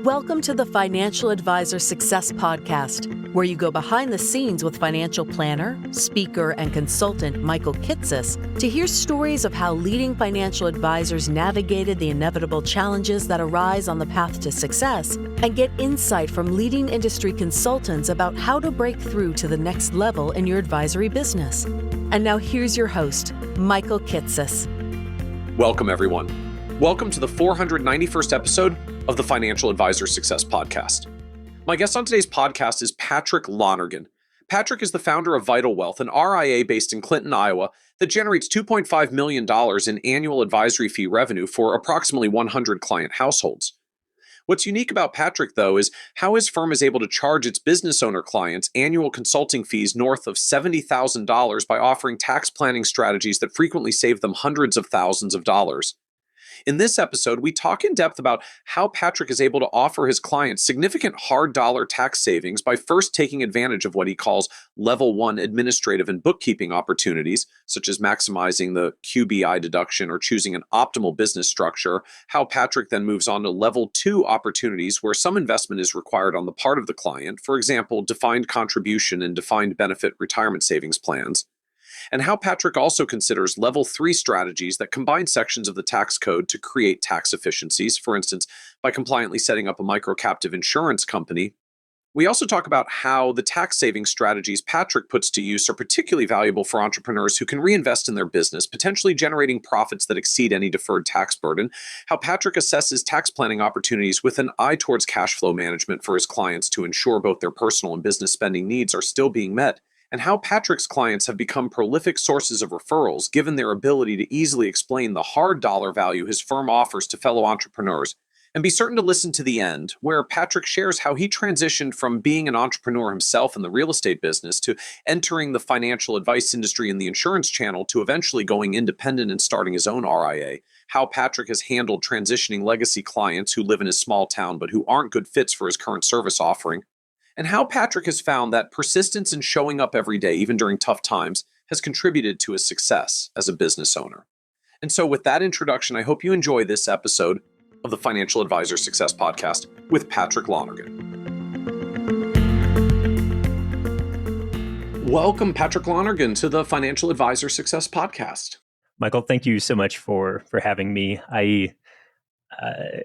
Welcome to the Financial Advisor Success Podcast, where you go behind the scenes with financial planner, speaker, and consultant Michael Kitces to hear stories of how leading financial advisors navigated the inevitable challenges that arise on the path to success, and get insight from leading industry consultants about how to break through to the next level in your advisory business. And now here's your host, Michael Kitces. Welcome, everyone. Welcome to the 491st episode of the Financial Advisor Success Podcast. My guest on today's podcast is Patrick Lonergan. Patrick is the founder of Vital Wealth, an RIA based in Clinton, Iowa, that generates $2.5 million in annual advisory fee revenue for approximately 100 client households. What's unique about Patrick, though, is how his firm is able to charge its business owner clients annual consulting fees north of $70,000 by offering tax planning strategies that frequently save them hundreds of thousands of dollars. In this episode, we talk in depth about how Patrick is able to offer his clients significant hard dollar tax savings by first taking advantage of what he calls level 1 administrative and bookkeeping opportunities, such as maximizing the QBI deduction or choosing an optimal business structure, how Patrick then moves on to level 2 opportunities where some investment is required on the part of the client, for example, defined contribution and defined benefit retirement savings plans, and how Patrick also considers level 3 strategies that combine sections of the tax code to create tax efficiencies, for instance, by compliantly setting up a micro-captive insurance company. We also talk about how the tax saving strategies Patrick puts to use are particularly valuable for entrepreneurs who can reinvest in their business, potentially generating profits that exceed any deferred tax burden, how Patrick assesses tax planning opportunities with an eye towards cash flow management for his clients to ensure both their personal and business spending needs are still being met, and how Patrick's clients have become prolific sources of referrals given their ability to easily explain the hard dollar value his firm offers to fellow entrepreneurs. And be certain to listen to the end, where Patrick shares how he transitioned from being an entrepreneur himself in the real estate business to entering the financial advice industry in the insurance channel to eventually going independent and starting his own RIA, how Patrick has handled transitioning legacy clients who live in his small town but who aren't good fits for his current service offering, and how Patrick has found that persistence in showing up every day, even during tough times, has contributed to his success as a business owner. And so with that introduction, I hope you enjoy this episode of the Financial Advisor Success Podcast with Patrick Lonergan. Welcome, Patrick Lonergan, to the Financial Advisor Success Podcast. Michael, thank you so much for having me.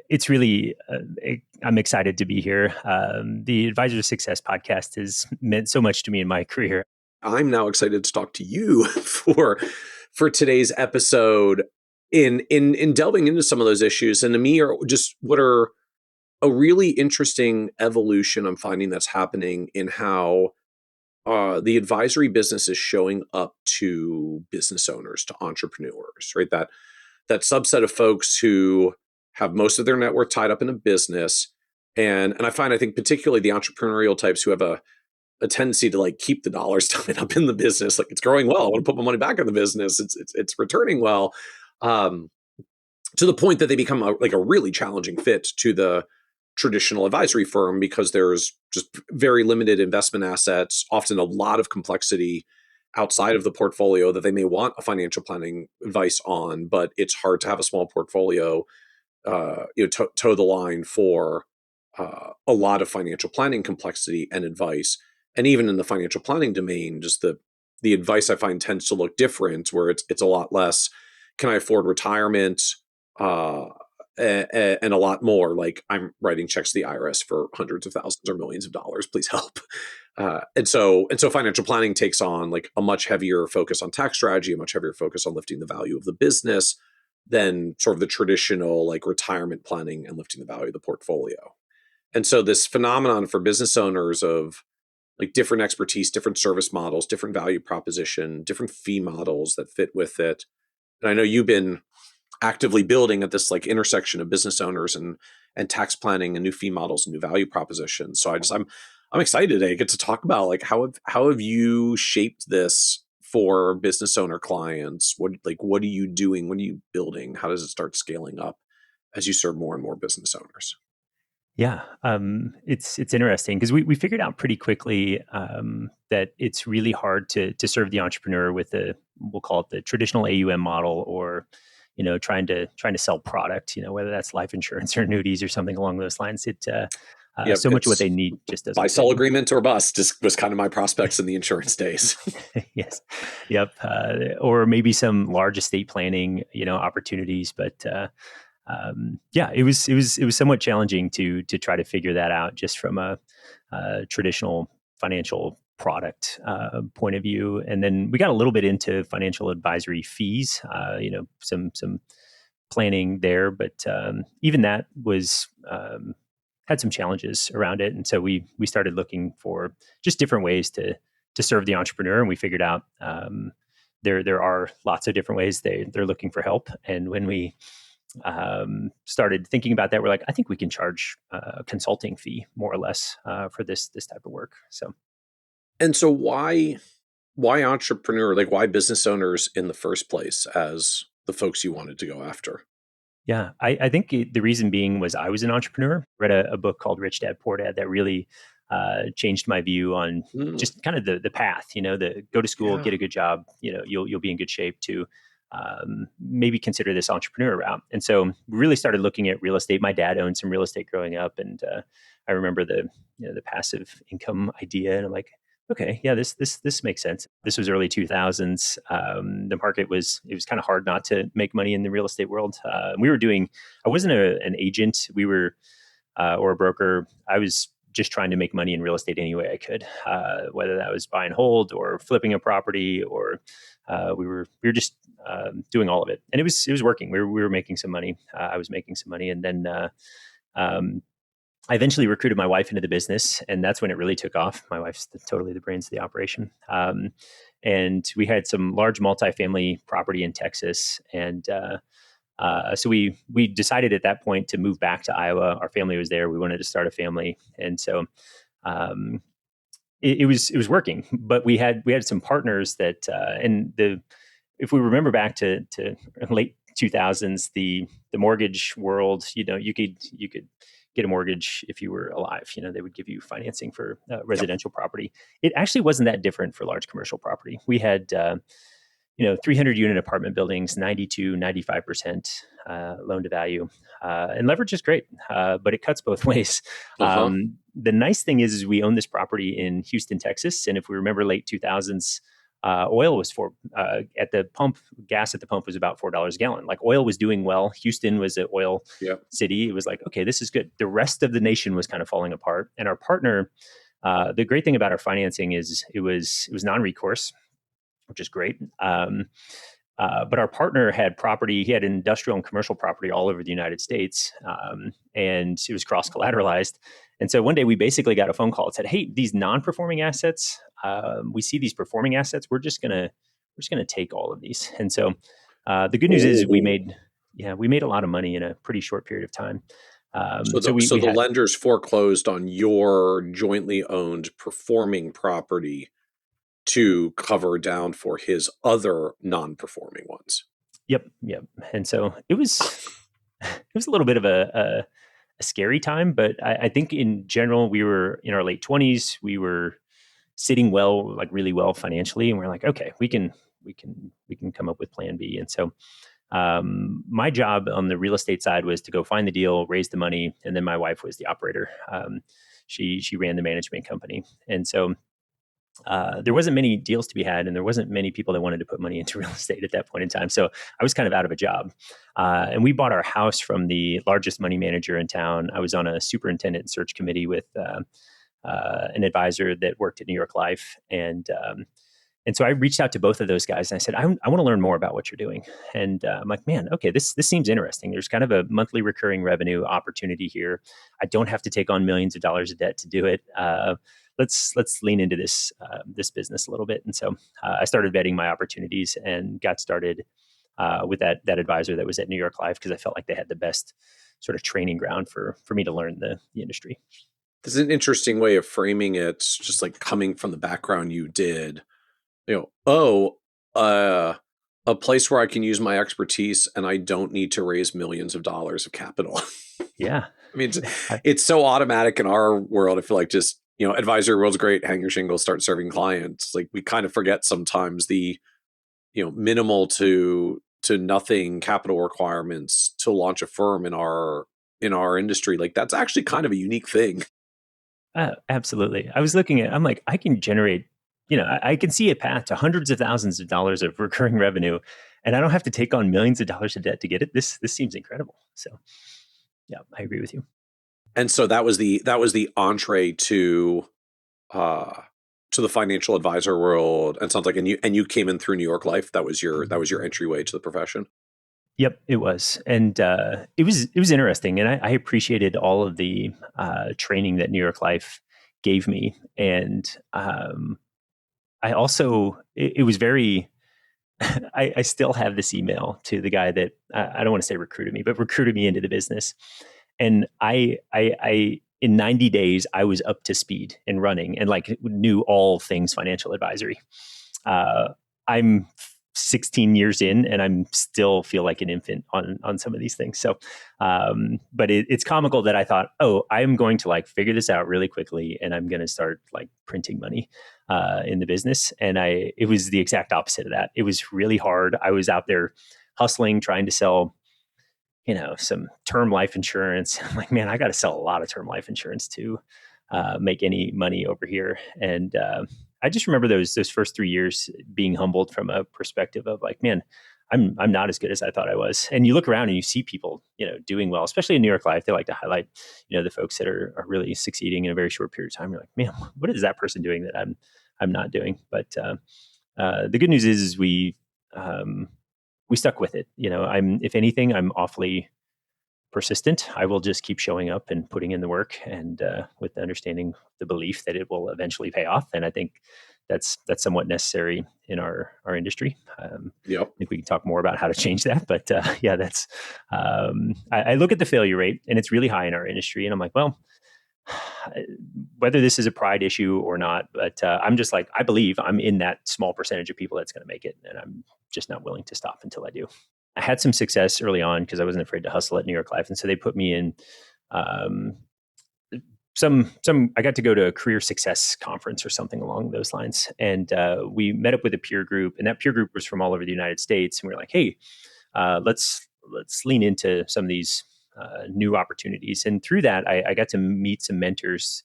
It's really, I'm excited to be here. The Advisor Success Podcast has meant so much to me in my career. I'm now excited to talk to you for today's episode in delving into some of those issues. And to me, are just what are a really interesting evolution I'm finding that's happening in how the advisory business is showing up to business owners, to entrepreneurs, right? That subset of folks who have most of their net worth tied up in a business. And I think particularly the entrepreneurial types who have a tendency to like keep the dollars tied up in the business. Like, it's growing well, I want to put my money back in the business. It's returning well, to the point that they become a really challenging fit to the traditional advisory firm because there's just very limited investment assets, often a lot of complexity outside of the portfolio that they may want a financial planning advice on, but it's hard to have a small portfolio toe the line for a lot of financial planning complexity and advice. And even in the financial planning domain, just the advice I find tends to look different, where it's a lot less, can I afford retirement, and a lot more like, I'm writing checks to the IRS for hundreds of thousands or millions of dollars, please help. And so financial planning takes on like a much heavier focus on tax strategy, a much heavier focus on lifting the value of the business than sort of the traditional like retirement planning and lifting the value of the portfolio. And so this phenomenon for business owners of like different expertise, different service models, different value proposition, different fee models that fit with it. And I know you've been actively building at this like intersection of business owners and tax planning and new fee models and new value propositions. So I'm excited today to get to talk about like how have you shaped this for business owner clients? What are you doing? What are you building? How does it start scaling up as you serve more and more business owners? Yeah, it's interesting because we figured out pretty quickly that it's really hard to serve the entrepreneur with we'll call it the traditional AUM model, or trying to sell product, whether that's life insurance or annuities or something along those lines. Yep, So much of what it's they need just doesn't buy, fit. sell agreement or bust was kind of my prospects in the insurance days. Yes. Yep. Or maybe some large estate planning, opportunities. But yeah, it was somewhat challenging to try to figure that out just from a traditional financial product point of view. And then we got a little bit into financial advisory fees, some planning there, but even that was had some challenges around it. And so we started looking for just different ways to serve the entrepreneur, and we figured out there are lots of different ways they're looking for help. And when we started thinking about that, we're like, I think we can charge a consulting fee more or less for this type of work. So, and so why entrepreneur? Like, why business owners in the first place as the folks you wanted to go after? yeah, I think the reason being was I was an entrepreneur. Read a book called Rich Dad Poor Dad that really changed my view on just kind of the path. The go to school, get a good job. You'll be in good shape to maybe consider this entrepreneur route. And so we really started looking at real estate. My dad owned some real estate growing up, and I remember the passive income idea, and I'm like, okay, yeah, this makes sense. This was early 2000s. The market it was kind of hard not to make money in the real estate world. I wasn't an agent. We were or a broker. I was just trying to make money in real estate any way I could, whether that was buy and hold or flipping a property, or we were just doing all of it, and it was working. We were making some money. I was making some money, and then I eventually recruited my wife into the business, and that's when it really took off. My wife's totally the brains of the operation, and we had some large multifamily property in Texas, and so we decided at that point to move back to Iowa. Our family was there. We wanted to start a family, and so it was working. But we had some partners that, if we remember back to late 2000s, the mortgage world, you could get a mortgage if you were alive. They would give you financing for residential property. It actually wasn't that different for large commercial property. We had 300 unit apartment buildings, 92, 95% loan to value. And leverage is great, but it cuts both ways. The nice thing is we own this property in Houston, Texas. And if we remember late 2000s, oil was at the pump, gas at the pump was about $4 a gallon. Like, oil was doing well. Houston was an oil city. It was like, okay, this is good. The rest of the nation was kind of falling apart. And our partner, the great thing about our financing is it was non-recourse, which is great. But our partner had property. He had industrial and commercial property all over the United States, and it was cross-collateralized. And so one day we basically got a phone call that said, "Hey, these non-performing assets, we see these performing assets. We're just gonna take all of these." And so the good news is we made a lot of money in a pretty short period of time. So the lenders foreclosed on your jointly owned performing property to cover down for his other non-performing ones. Yep. And so it was a little bit of a scary time, but I think in general, we were in our late 20s. We were sitting well, like really well financially, and we're like, okay, we can come up with plan B. And so my job on the real estate side was to go find the deal, raise the money, and then my wife was the operator. She ran the management company, and so there wasn't many deals to be had, and there wasn't many people that wanted to put money into real estate at that point in time. So I was kind of out of a job. And we bought our house from the largest money manager in town. I was on a superintendent search committee with an advisor that worked at New York Life. And so I reached out to both of those guys and I said, I want to learn more about what you're doing. And I'm like, man, okay, this seems interesting. There's kind of a monthly recurring revenue opportunity here. I don't have to take on millions of dollars of debt to do it. Let's lean into this business a little bit. And so I started vetting my opportunities and got started with that advisor that was at New York Life, because I felt like they had the best sort of training ground for me to learn the industry. This is an interesting way of framing it, just like coming from the background you did. A place where I can use my expertise and I don't need to raise millions of dollars of capital. Yeah. I mean, it's so automatic in our world. I feel like just, advisory world's great, hang your shingle, start serving clients. Like, we kind of forget sometimes the, minimal to to nothing capital requirements to launch a firm in our industry. Like that's actually kind of a unique thing. Absolutely. I was looking at, I'm like, I can generate, I can see a path to hundreds of thousands of dollars of recurring revenue, and I don't have to take on millions of dollars of debt to get it. This seems incredible. So yeah, I agree with you. And so that was the entree to the financial advisor world. And sounds like, and you came in through New York Life. That was your entryway to the profession. Yep, it was, and it was interesting, and I appreciated all of the training that New York Life gave me, and I also it was very. I still have this email to the guy that I don't want to say recruited me, but recruited me into the business, and I in 90 days I was up to speed and running, and like knew all things financial advisory. I'm 16 years in, and I'm still feel like an infant on some of these things. So, but it's comical that I thought, oh, I'm going to like figure this out really quickly, and I'm going to start like printing money in the business. And it was the exact opposite of that. It was really hard. I was out there hustling, trying to sell, some term life insurance. I'm like, man, I got to sell a lot of term life insurance to make any money over here. And I just remember those first 3 years being humbled from a perspective of like, man, I'm not as good as I thought I was. And you look around and you see people, doing well, especially in New York Life. They like to highlight, the folks that are really succeeding in a very short period of time. You're like, man, what is that person doing that I'm not doing? But the good news is we stuck with it. If anything, I'm awfully persistent. I will just keep showing up and putting in the work, and with the understanding, the belief that it will eventually pay off. And I think that's somewhat necessary in our industry. Yep. I think we can talk more about how to change that. But yeah, that's. I look at the failure rate, and it's really high in our industry, and I'm like, well, whether this is a pride issue or not, but I'm just like, I believe I'm in that small percentage of people that's going to make it, and I'm just not willing to stop until I do. I had some success early on because I wasn't afraid to hustle at New York Life. And so they put me in I got to go to a career success conference or something along those lines. And we met up with a peer group, and that peer group was from all over the United States. And we were like, hey, let's lean into some of these new opportunities. And through that, I got to meet some mentors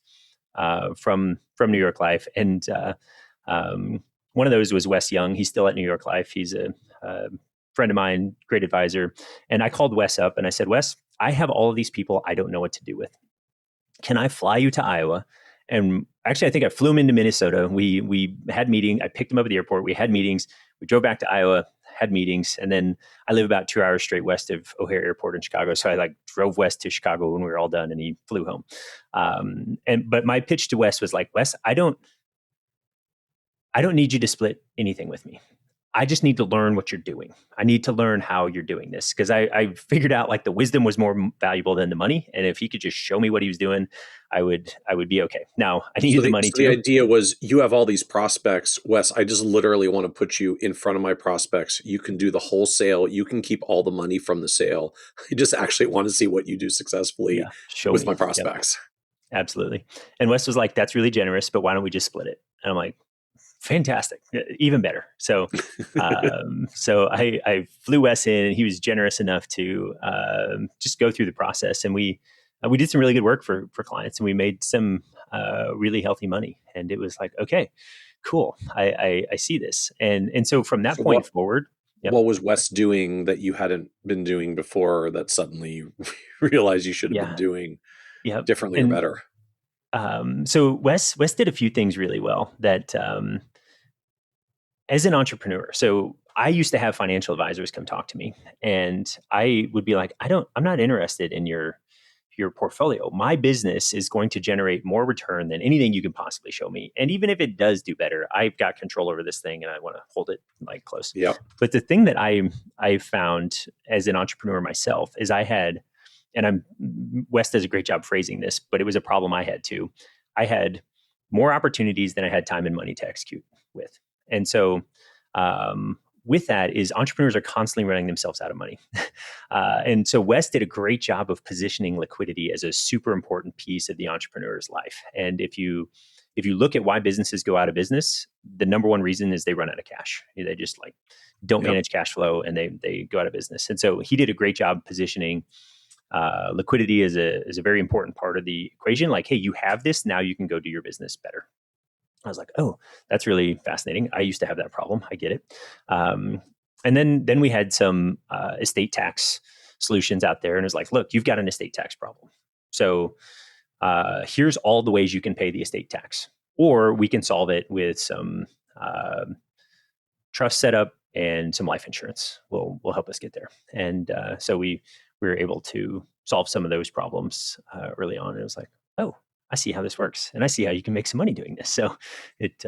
from New York Life. And one of those was Wes Young. He's still at New York Life. He's a friend of mine, great advisor. And I called Wes up and I said, Wes, I have all of these people I don't know what to do with. Can I fly you to Iowa? And actually, I think I flew him into Minnesota. We had meeting. I picked him up at the airport. We had meetings. We drove back to Iowa, had meetings. And then I live about 2 hours straight west of O'Hare Airport in Chicago. So I drove west to Chicago when we were all done, and he flew home. But my pitch to Wes was like, Wes, I don't need you to split anything with me. I just need to learn what you're doing. I need to learn how you're doing this, because I figured out like the wisdom was more valuable than the money. And if he could just show me what he was doing, I would be okay. Now I need the money too. The idea was, you have all these prospects, Wes. I just literally want to put you in front of my prospects. You can do the wholesale. You can keep all the money from the sale. I just actually want to see what you do successfully with my prospects. Yep. Absolutely. And Wes was like, that's really generous, but why don't we just split it? And I'm like, fantastic, even better. So, so I flew Wes in, and he was generous enough to just go through the process, and we did some really good work for clients, and we made some really healthy money. And it was like, okay, cool, I see this, and so from that point forward. Yep. What was Wes doing that you hadn't been doing before that suddenly you realized you should have been doing differently or better? So Wes did a few things really well that, as an entrepreneur. So I used to have financial advisors come talk to me, and I would be like, I'm not interested in your portfolio. My business is going to generate more return than anything you can possibly show me. And even if it does do better, I've got control over this thing, and I want to hold it like close. Yep. But the thing that I found as an entrepreneur myself is Wes does a great job phrasing this, but it was a problem I had too. I had more opportunities than I had time and money to execute with. And so with that is entrepreneurs are constantly running themselves out of money. And so Wes did a great job of positioning liquidity as a super important piece of the entrepreneur's life. And if you look at why businesses go out of business, the number one reason is they run out of cash. They just like don't Yep. manage cash flow, and they go out of business. And so he did a great job positioning liquidity as a very important part of the equation. Like, hey, you have this, now you can go do your business better. I was like, oh, that's really fascinating. I used to have that problem. I get it. And then we had some estate tax solutions out there, and it was like, look, you've got an estate tax problem. So here's all the ways you can pay the estate tax, or we can solve it with some trust setup and some life insurance. Will help us get there. And so we were able to solve some of those problems early on. And it was like, oh, I see how this works, and I see how you can make some money doing this. So it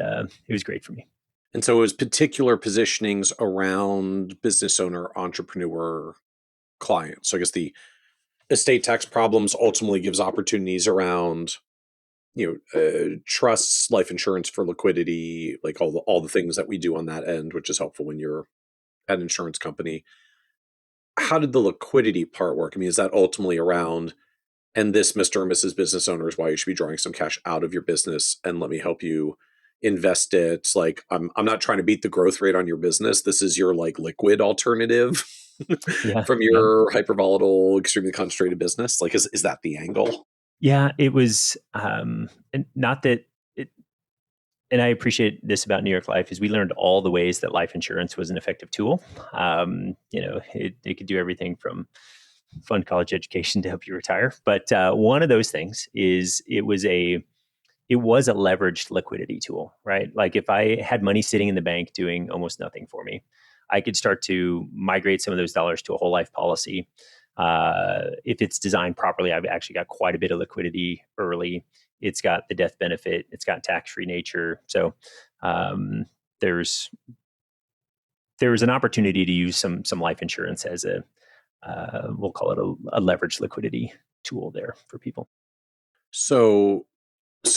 was great for me. And so it was particular positionings around business owner, entrepreneur clients. So I guess the estate tax problems ultimately gives opportunities around, trusts, life insurance for liquidity, like all the things that we do on that end, which is helpful when you're at an insurance company. How did the liquidity part work? I mean, is that ultimately around, and this, Mr. or Mrs. Business Owner, is why you should be drawing some cash out of your business, and let me help you invest it. Like, I'm not trying to beat the growth rate on your business. This is your like liquid alternative Yeah, from yeah, your hyper volatile, extremely concentrated business. Like, is that the angle? yeah. It was and not that. And I appreciate this about New York Life is we learned all the ways that life insurance was an effective tool. It could do everything from fund college education to help you retire. But one of those things is it was a leveraged liquidity tool, right? Like if I had money sitting in the bank doing almost nothing for me, I could start to migrate some of those dollars to a whole life policy. If it's designed properly, I've actually got quite a bit of liquidity early. It's got the death benefit. It's got tax-free nature. So there's an opportunity to use some life insurance as a we'll call it a leveraged liquidity tool there for people. So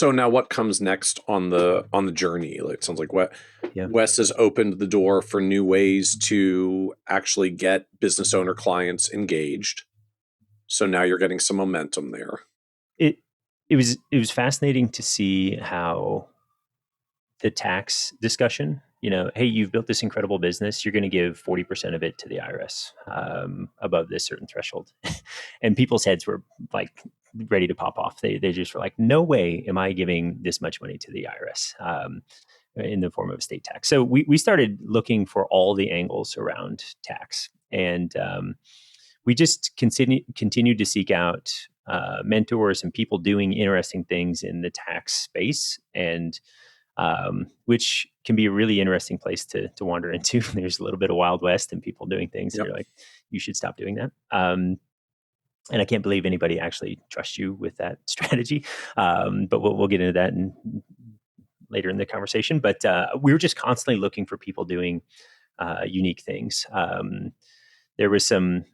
now what comes next on the journey? Like, it sounds like Yeah. Wes has opened the door for new ways to actually get business owner clients engaged. So now you're getting some momentum there. It was fascinating to see how the tax discussion, hey, you've built this incredible business, you're going to give 40% of it to the IRS above this certain threshold. And people's heads were like ready to pop off. They just were like, no way am I giving this much money to the IRS in the form of estate tax. So we started looking for all the angles around tax. And we just continued to seek out mentors and people doing interesting things in the tax space, and which can be a really interesting place to wander into. There's a little bit of Wild West and people doing things. Yep. And you're like, you should stop doing that. And I can't believe anybody actually trusts you with that strategy. But we'll get into that later in the conversation. But we were just constantly looking for people doing unique things. There was some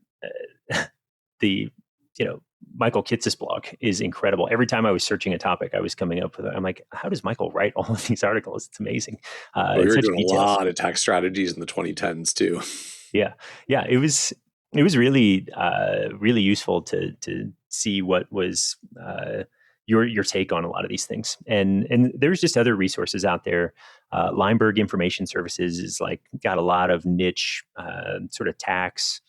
Michael Kitz's blog is incredible. Every time I was searching a topic, I was coming up with it. I'm like, how does Michael write all of these articles? It's amazing. We were Such doing details. a lot of tax strategies in the 2010s too. Yeah. It was really really useful to see what was your take on a lot of these things. And there's just other resources out there. Lineberg Information Services is like got a lot of niche sort of tax,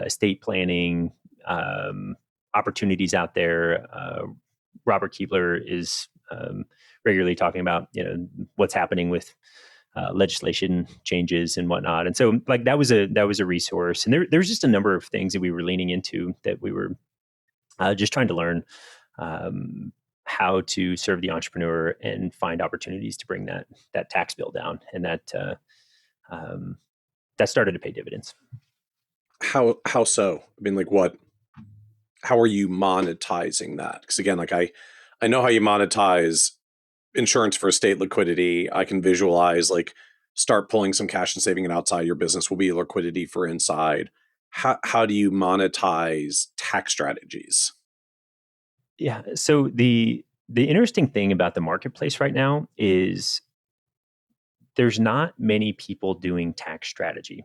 estate planning opportunities out there. Robert Keebler is regularly talking about what's happening with legislation changes and whatnot. And so like that was a resource. And there's just a number of things that we were leaning into that we were just trying to learn how to serve the entrepreneur and find opportunities to bring that tax bill down. And that started to pay dividends. How so? I mean, like how are you monetizing that? Because again, like I know how you monetize insurance for estate liquidity. I can visualize like start pulling some cash and saving it outside your business will be liquidity for inside. How do you monetize tax strategies? Yeah. So the interesting thing about the marketplace right now is there's not many people doing tax strategy.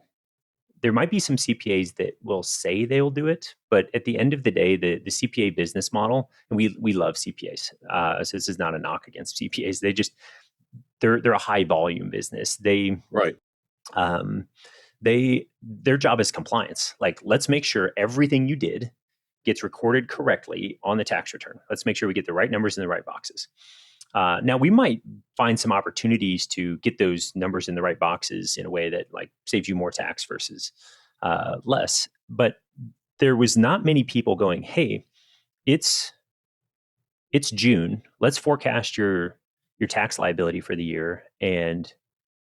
There might be some CPAs that will say they will do it, but at the end of the day, the CPA business model, and we love CPAs. So this is not a knock against CPAs. they're a high volume business. Right. Um, their job is compliance. Like, let's make sure everything you did gets recorded correctly on the tax return. Let's make sure we get the right numbers in the right boxes. Now, we might find some opportunities to get those numbers in the right boxes in a way that like saves you more tax versus less. But there was not many people going, "Hey, it's June. Let's forecast your tax liability for the year and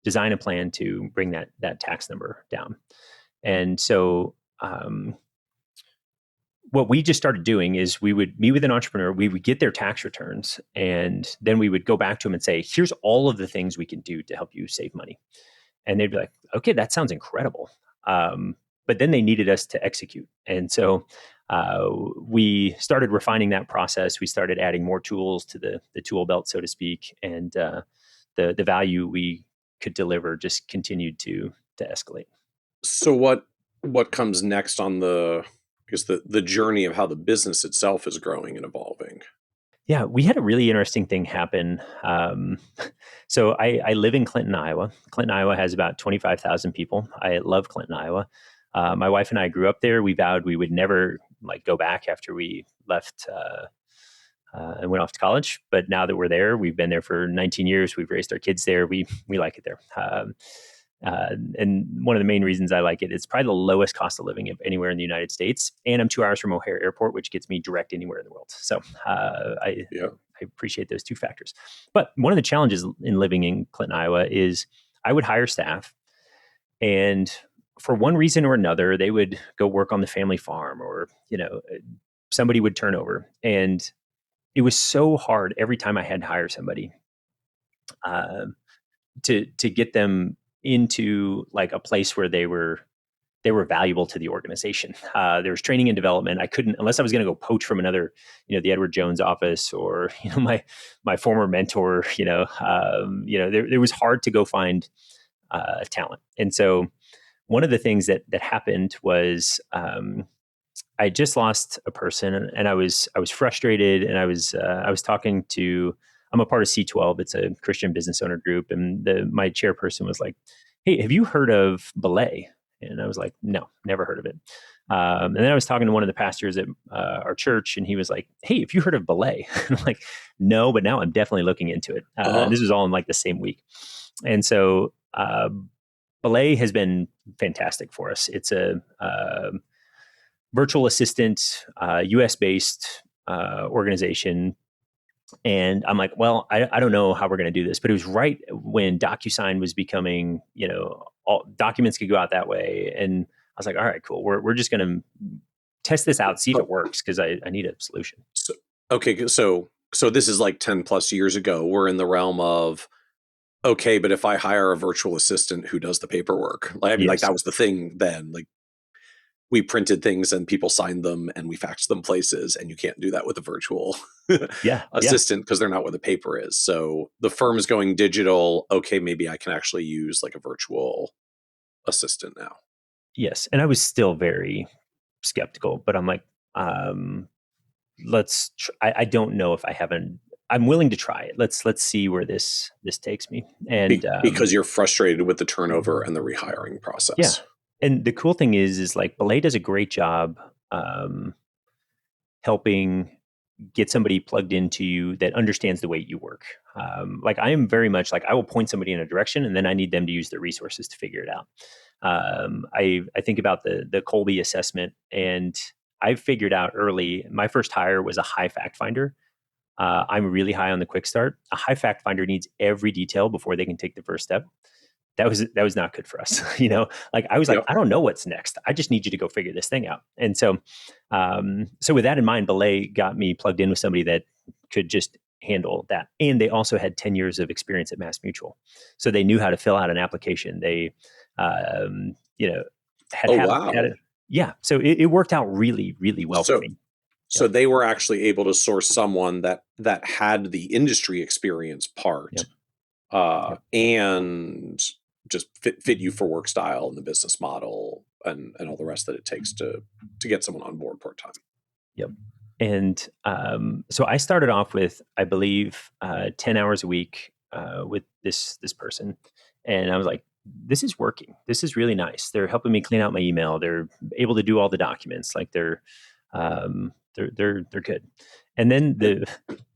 design a plan to bring that tax number down." And so, what we just started doing is we would meet with an entrepreneur, we would get their tax returns, and then we would go back to them and say, "Here's all of the things we can do to help you save money." And they'd be like, "Okay, that sounds incredible." But then they needed us to execute. And so we started refining that process. We started adding more tools to the tool belt, so to speak. And the value we could deliver just continued to escalate. So what comes next on the journey of how the business itself is growing and evolving? Yeah, we had a really interesting thing happen. So I live in Clinton, Iowa. Clinton, Iowa has about 25,000 people. I love Clinton, Iowa. My wife and I grew up there. We vowed we would never like go back after we left and went off to college. But now that we're there, we've been there for 19 years. We've raised our kids there. We like it there. And one of the main reasons I like it, it's probably the lowest cost of living of anywhere in the United States. And I'm 2 hours from O'Hare Airport, which gets me direct anywhere in the world. So I appreciate those two factors. But one of the challenges in living in Clinton, Iowa is I would hire staff, and for one reason or another, they would go work on the family farm, or, somebody would turn over. And it was so hard every time I had to hire somebody to get them into like a place where they were valuable to the organization. There was training and development. I couldn't, unless I was going to go poach from another, the Edward Jones office, or my former mentor. There was hard to go find talent. And so one of the things that happened was I just lost a person, and I was frustrated, and I was talking to. I'm a part of C12. It's a Christian business owner group, and my chairperson was like, "Hey, have you heard of Belay?" And I was like, "No, never heard of it." And then I was talking to one of the pastors at our church, and he was like, "Hey, have you heard of Belay?" And I'm like, "No, but now I'm definitely looking into it." This was all in like the same week, and so Belay has been fantastic for us. It's a virtual assistant, US based organization. And I'm like, well, I don't know how we're going to do this, but it was right when DocuSign was becoming, all documents could go out that way. And I was like, all right, cool. We're just going to test this out, see if it works, because I need a solution. So, okay. So this is like 10 plus years ago. We're in the realm of, okay, but if I hire a virtual assistant who does the paperwork, like, I mean, like that was the thing then, like we printed things and people signed them and we faxed them places, and you can't do that with a virtual assistant because they're not where the paper is. So the firm is going digital. Okay, maybe I can actually use like a virtual assistant now. Yes. And I was still very skeptical, but I'm like, I don't know if I haven't. I'm willing to try it. Let's see where this takes me. And because you're frustrated with the turnover and the rehiring process. Yeah. And the cool thing is like Belay does a great job helping get somebody plugged into you that understands the way you work. Like I am very much like I will point somebody in a direction, and then I need them to use their resources to figure it out. I think about the Colby assessment, and I figured out early. My first hire was a high fact finder. I'm really high on the quick start. A high fact finder needs every detail before they can take the first step. That was not good for us. Like I was like, I don't know what's next. I just need you to go figure this thing out. And so, so with that in mind, Belay got me plugged in with somebody that could just handle that. And they also had 10 years of experience at Mass Mutual. So they knew how to fill out an application. They, had it. Yeah. So it worked out really, really well for me. So they were actually able to source someone that had the industry experience part, and just fit you for work style and the business model and all the rest that it takes to get someone on board part time. Yep. And so I started off with, I believe, 10 hours a week with this person, and I was like, this is working. This is really nice. They're helping me clean out my email. They're able to do all the documents. Like they're good. And then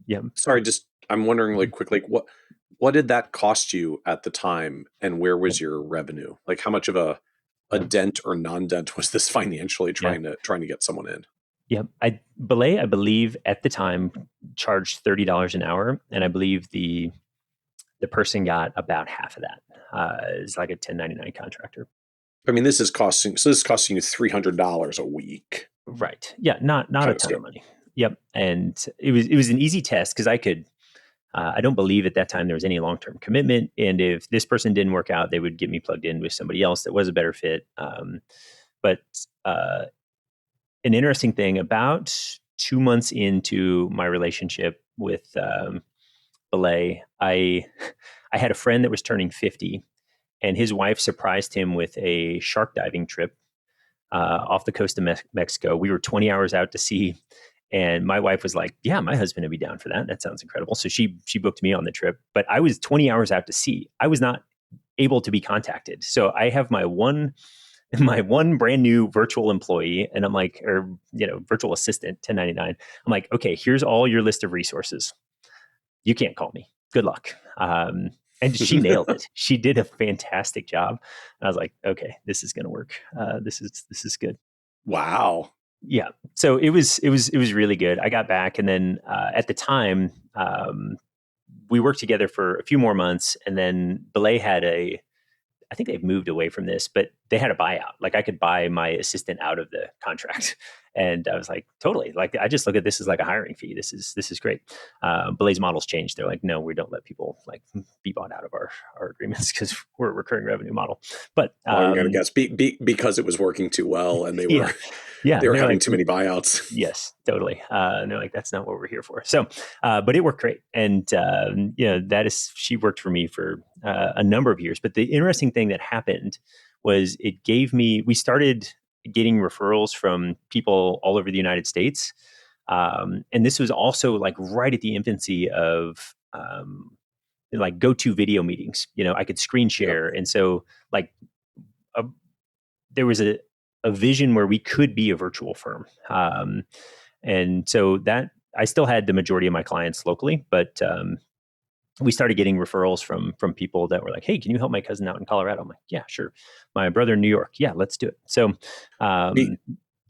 yeah. Sorry, just I'm wondering like quickly, what did that cost you at the time, and where was your revenue? Like how much of a dent or non-dent was this financially Yeah. trying to get someone in? Yeah. Belay, I believe at the time charged $30 an hour, and I believe the person got about half of that. It's like a 1099 contractor. I mean, this is costing you $300 a week. Right. Yeah. Not Kind a of ton scale. of money. Yep. And it was an easy test because I could. I don't believe at that time there was any long-term commitment, and if this person didn't work out, they would get me plugged in with somebody else that was a better fit. But an interesting thing, about 2 months into my relationship with Belay, I had a friend that was turning 50, and his wife surprised him with a shark diving trip off the coast of Mexico. We were 20 hours out to sea, and my wife was like, "Yeah, my husband would be down for that. That sounds incredible." So she booked me on the trip, but I was 20 hours out to sea. I was not able to be contacted. So I have my one brand new virtual employee, and I'm like, or virtual assistant, 1099. I'm like, okay, here's all your list of resources. You can't call me. Good luck. And she nailed it. She did a fantastic job. And I was like, okay, this is going to work. This is good. Wow. Yeah. So it was really good. I got back, and then at the time, we worked together for a few more months, and then Belay had I think they've moved away from this, but they had a buyout. Like I could buy my assistant out of the contract. And I was like, totally. Like I just look at this as like a hiring fee. This is great. Belay's models changed. They're like, no, we don't let people like be bought out of our agreements because we're a recurring revenue model. But I'm going to guess because it was working too well, and they were yeah, they were having like, too many buyouts. Yes, totally. And they're like, that's not what we're here for. So, but it worked great. And, she worked for me for a number of years. But the interesting thing that happened was we started getting referrals from people all over the United States. And this was also like right at the infancy of like go-to video meetings. I could screen share. Yep. And so like there was a vision where we could be a virtual firm. And so that I still had the majority of my clients locally, but we started getting referrals from people that were like, hey, can you help my cousin out in Colorado? I'm like, yeah, sure. My brother in New York. Yeah, let's do it. So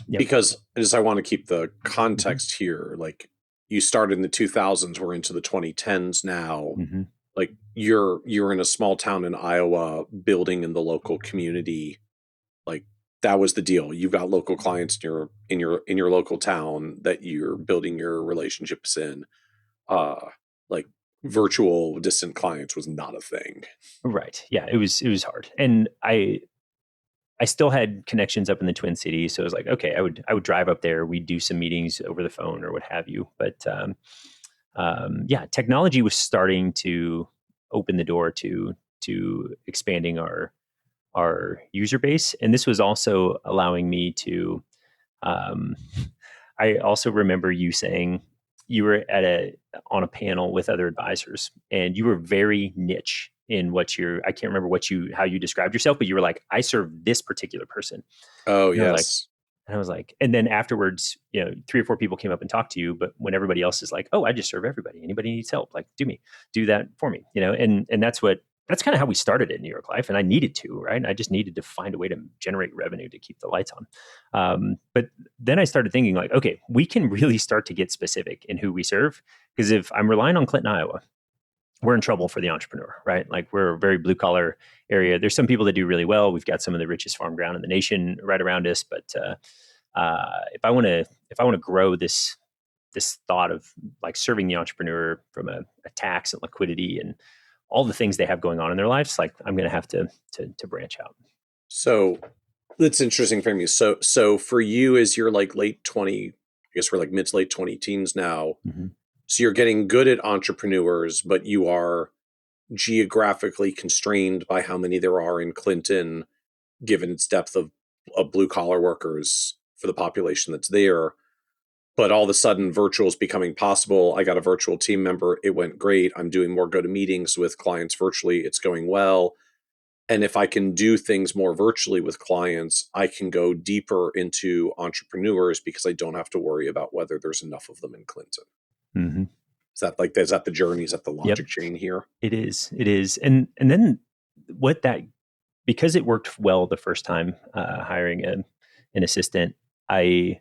because I want to keep the context here, like you started in the 2000s, we're into the 2010s now. Mm-hmm. Like you're in a small town in Iowa, building in the local community. Like that was the deal. You've got local clients in your local town that you're building your relationships in. Like virtual distant clients was not a thing. Right. Yeah, it was hard. And I still had connections up in the Twin Cities, so I was like, okay, I would drive up there. We'd do some meetings over the phone or what have you. But technology was starting to open the door to expanding our user base, and this was also allowing me to. I also remember you saying you were on a panel with other advisors, and you were very niche in I can't remember how you described yourself, but you were like, I serve this particular person. Oh, and yes. I was like, and then afterwards, 3 or 4 people came up and talked to you, but when everybody else is like, oh, I just serve everybody. Anybody needs help, like do that for me, and that's kind of how we started at New York Life. And I needed to, right? I just needed to find a way to generate revenue to keep the lights on. But then I started thinking like, okay, we can really start to get specific in who we serve. Because if I'm relying on Clinton, Iowa, we're in trouble for the entrepreneur, right? Like we're a very blue collar area. There's some people that do really well. We've got some of the richest farm ground in the nation right around us. But if I want to grow this thought of like serving the entrepreneur from a tax and liquidity and all the things they have going on in their lives, like I'm going to have to branch out. So that's interesting for me. So for you, as you're like late 20, I guess we're like mid to late 20 teens now. Mm-hmm. So you're getting good at entrepreneurs, but you are geographically constrained by how many there are in Clinton, given its depth of blue collar workers for the population that's there. But all of a sudden, virtual is becoming possible. I got a virtual team member. It went great. I'm doing more go-to-meetings with clients virtually. It's going well. And if I can do things more virtually with clients, I can go deeper into entrepreneurs because I don't have to worry about whether there's enough of them in Clinton. Mm-hmm. Is that the journey? Is that the Yep. logic chain here? It is. And then because it worked well the first time, hiring an assistant, and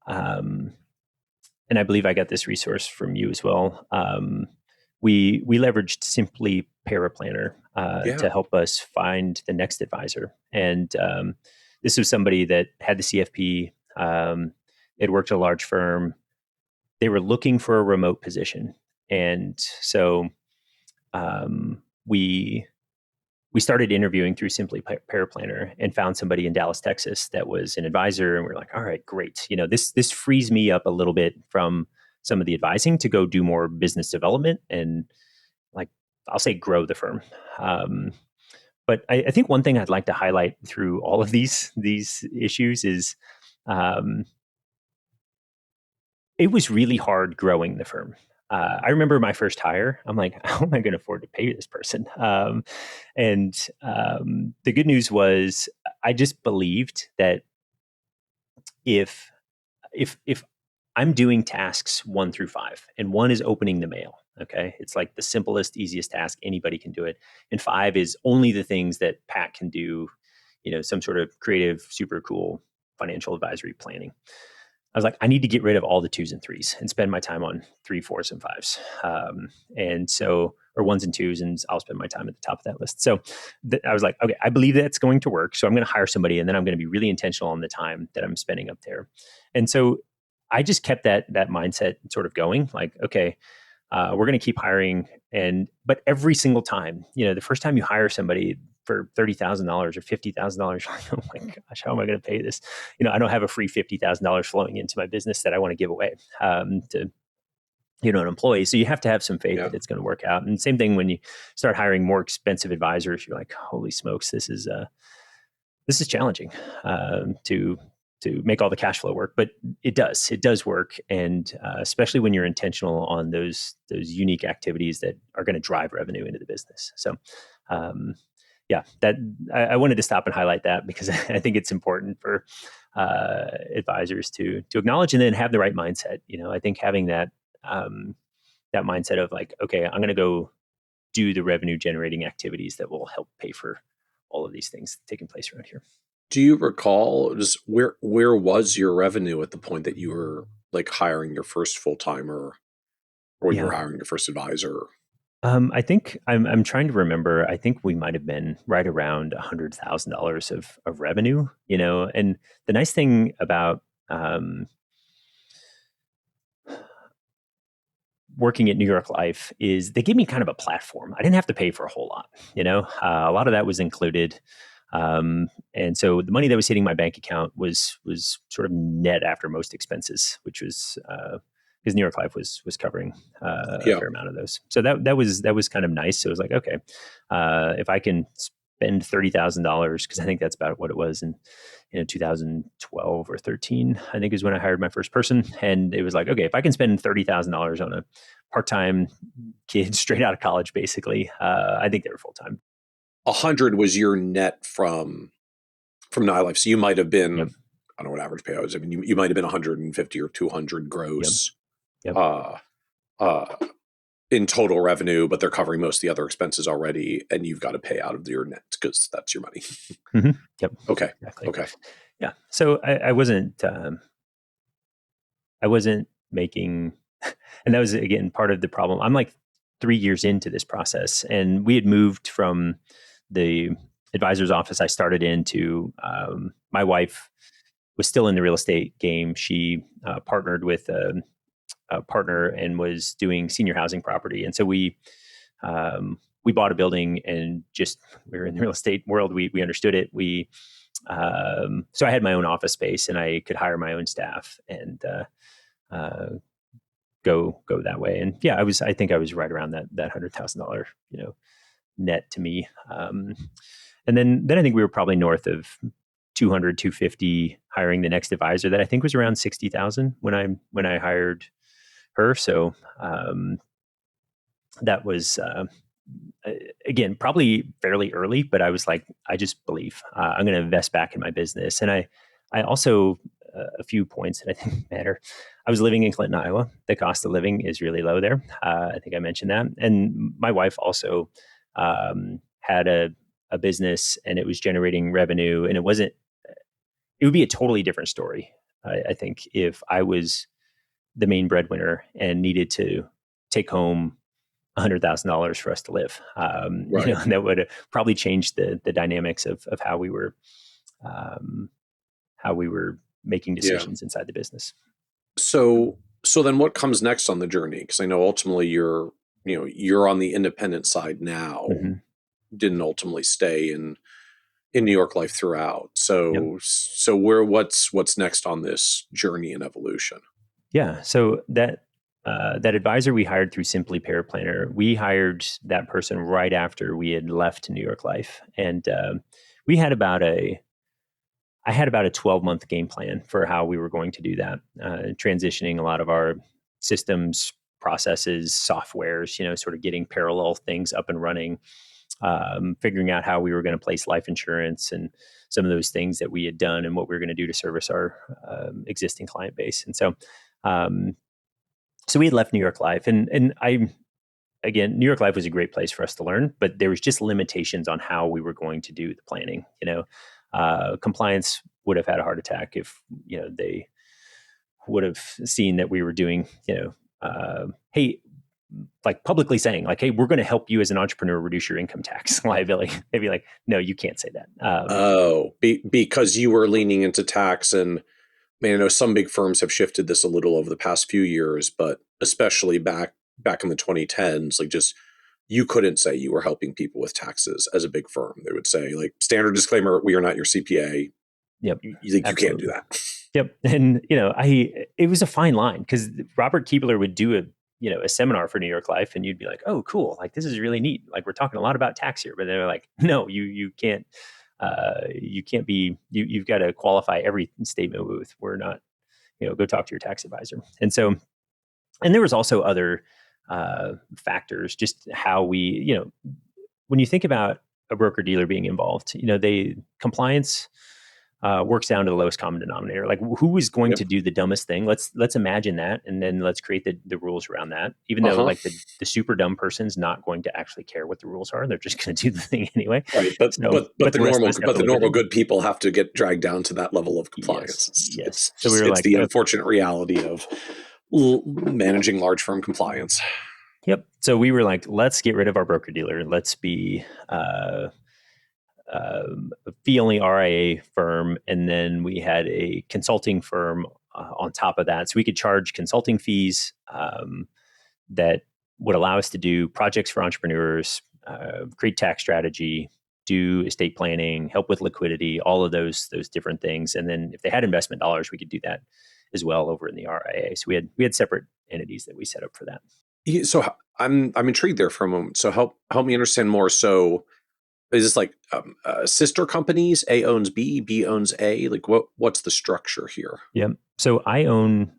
I believe I got this resource from you as well. We leveraged Simply Paraplanner to help us find the next advisor. And this was somebody that had the CFP. It worked at a large firm. They were looking for a remote position. And so we started interviewing through Simply Paraplanner and found somebody in Dallas, Texas that was an advisor. And we're like, all right, great. This frees me up a little bit from some of the advising to go do more business development and, like, I'll say, grow the firm. But I think one thing I'd like to highlight through all of these issues is it was really hard growing the firm. I remember my first hire. I'm like, how am I going to afford to pay this person? And the good news was, I just believed that if I'm doing tasks 1 through 5, and 1 is opening the mail, okay, it's like the simplest, easiest task, anybody can do it, and 5 is only the things that Pat can do, some sort of creative, super cool financial advisory planning. I was like, I need to get rid of all the 2s and 3s and spend my time on 3, 4s, and 5s. And so, or 1s and 2s, and I'll spend my time at the top of that list. So I was like, okay, I believe that's going to work. So I'm going to hire somebody, and then I'm going to be really intentional on the time that I'm spending up there. And so I just kept that mindset sort of going, like, okay, we're going to keep hiring. But every single time, the first time you hire somebody for $30,000 or $50,000, oh my gosh, how am I going to pay this? I don't have a free $50,000 flowing into my business that I want to give away to an employee. So you have to have some faith that it's going to work out. And same thing when you start hiring more expensive advisors, you're like, holy smokes, this is challenging to make all the cash flow work, but it does work. And especially when you're intentional on those unique activities that are going to drive revenue into the business. So, that I wanted to stop and highlight that because I think it's important for advisors to acknowledge and then have the right mindset. I think having that mindset of like, okay, I'm going to go do the revenue generating activities that will help pay for all of these things taking place around here. Do you recall just where was your revenue at the point that you were like hiring your first full timer, or you were hiring your first advisor? I think I'm trying to remember. I think we might have been right around $100,000 of revenue. And the nice thing about working at New York Life is they gave me kind of a platform. I didn't have to pay for a whole lot. A lot of that was included. And so the money that was hitting my bank account was sort of net after most expenses, which was because New York Life was covering a fair amount of those. So that was kind of nice. So it was like, okay, if I can spend $30,000, because I think that's about what it was in 2012 or 13, I think is when I hired my first person. And it was like, okay, if I can spend $30,000 on a part-time kid straight out of college, basically, I think they were full-time. 100 was your net from NyLife. So you might have been, Yep. I don't know what average payout is. I mean, you might have been 150 or 200 gross Yep. in total revenue, but they're covering most of the other expenses already, and you've got to pay out of your net because that's your money. Mm-hmm. Yep. Okay. Exactly. Okay. Yeah. So I wasn't making, and that was again part of the problem. I'm like 3 years into this process, and we had moved from the advisor's office I started into. My wife was still in the real estate game. She partnered with a partner and was doing senior housing property, and so we bought a building and just we were in the real estate world. We understood it. So I had my own office space and I could hire my own staff and go that way. And yeah, I think I was right around that $100,000 net to me. And then I think we were probably north of 200, 250, hiring the next advisor that I think was around 60,000 when I hired her. So that was again probably fairly early, but I was like, I just believe I'm going to invest back in my business. And I also a few points that I think matter. I was living in Clinton, Iowa. The cost of living is really low there. I think I mentioned that. And my wife also had a business, and it was generating revenue, and it would be a totally different story. I think if I was the main breadwinner and needed to take home $100,000 for us to live, Right. that would have probably changed the dynamics of how we were making Yeah. decisions inside the business. So then what comes next on the journey? Because I know ultimately you're on the independent side now. Mm-hmm. Didn't ultimately stay in New York life throughout. Yep. So what's next on this journey and evolution? Yeah. So that advisor we hired through Simply Paraplanner, we hired that person right after we had left New York Life, and we had I had about a 12-month game plan for how we were going to do that, transitioning a lot of our systems, processes, softwares, sort of getting parallel things up and running, figuring out how we were going to place life insurance and some of those things that we had done and what we were going to do to service our existing client base. And so we had left New York Life, and again, New York Life was a great place for us to learn, but there was just limitations on how we were going to do the planning. Compliance would have had a heart attack if they would have seen that we were doing hey, like publicly saying like, hey, we're going to help you as an entrepreneur reduce your income tax liability. They'd be like, no, you can't say that. Because you were leaning into tax. And I know some big firms have shifted this a little over the past few years, but especially back in the 2010s, like just you couldn't say you were helping people with taxes as a big firm. They would say like standard disclaimer, we are not your CPA. Yep. You can't do that. Yep. And it was a fine line because Robert Keebler would do a seminar for New York Life, and you'd be like, oh, cool. Like, this is really neat. Like, we're talking a lot about tax here, but they're like, no, you can't be, you've got to qualify every statement with, we're not, go talk to your tax advisor. And so, and there was also other factors, just how we, when you think about a broker dealer being involved, compliance works down to the lowest common denominator. Like, who is going to do the dumbest thing? Let's imagine that, and then let's create the rules around that. Even though like the super dumb person's not going to actually care what the rules are, they're just going to do the thing anyway. Right, but the normal good people have to get dragged down to that level of compliance. Yes. So we were it's the unfortunate reality of managing large firm compliance. Yep. So we were like, let's get rid of our broker dealer. Let's be a fee-only RIA firm, and then we had a consulting firm on top of that. So we could charge consulting fees that would allow us to do projects for entrepreneurs, create tax strategy, do estate planning, help with liquidity, all of those different things. And then if they had investment dollars, we could do that as well over in the RIA. So we had separate entities that we set up for that. So I'm intrigued there for a moment. So help me understand more. So is this like sister companies? A owns B, B owns A. Like what's the structure here? Yeah. So I own.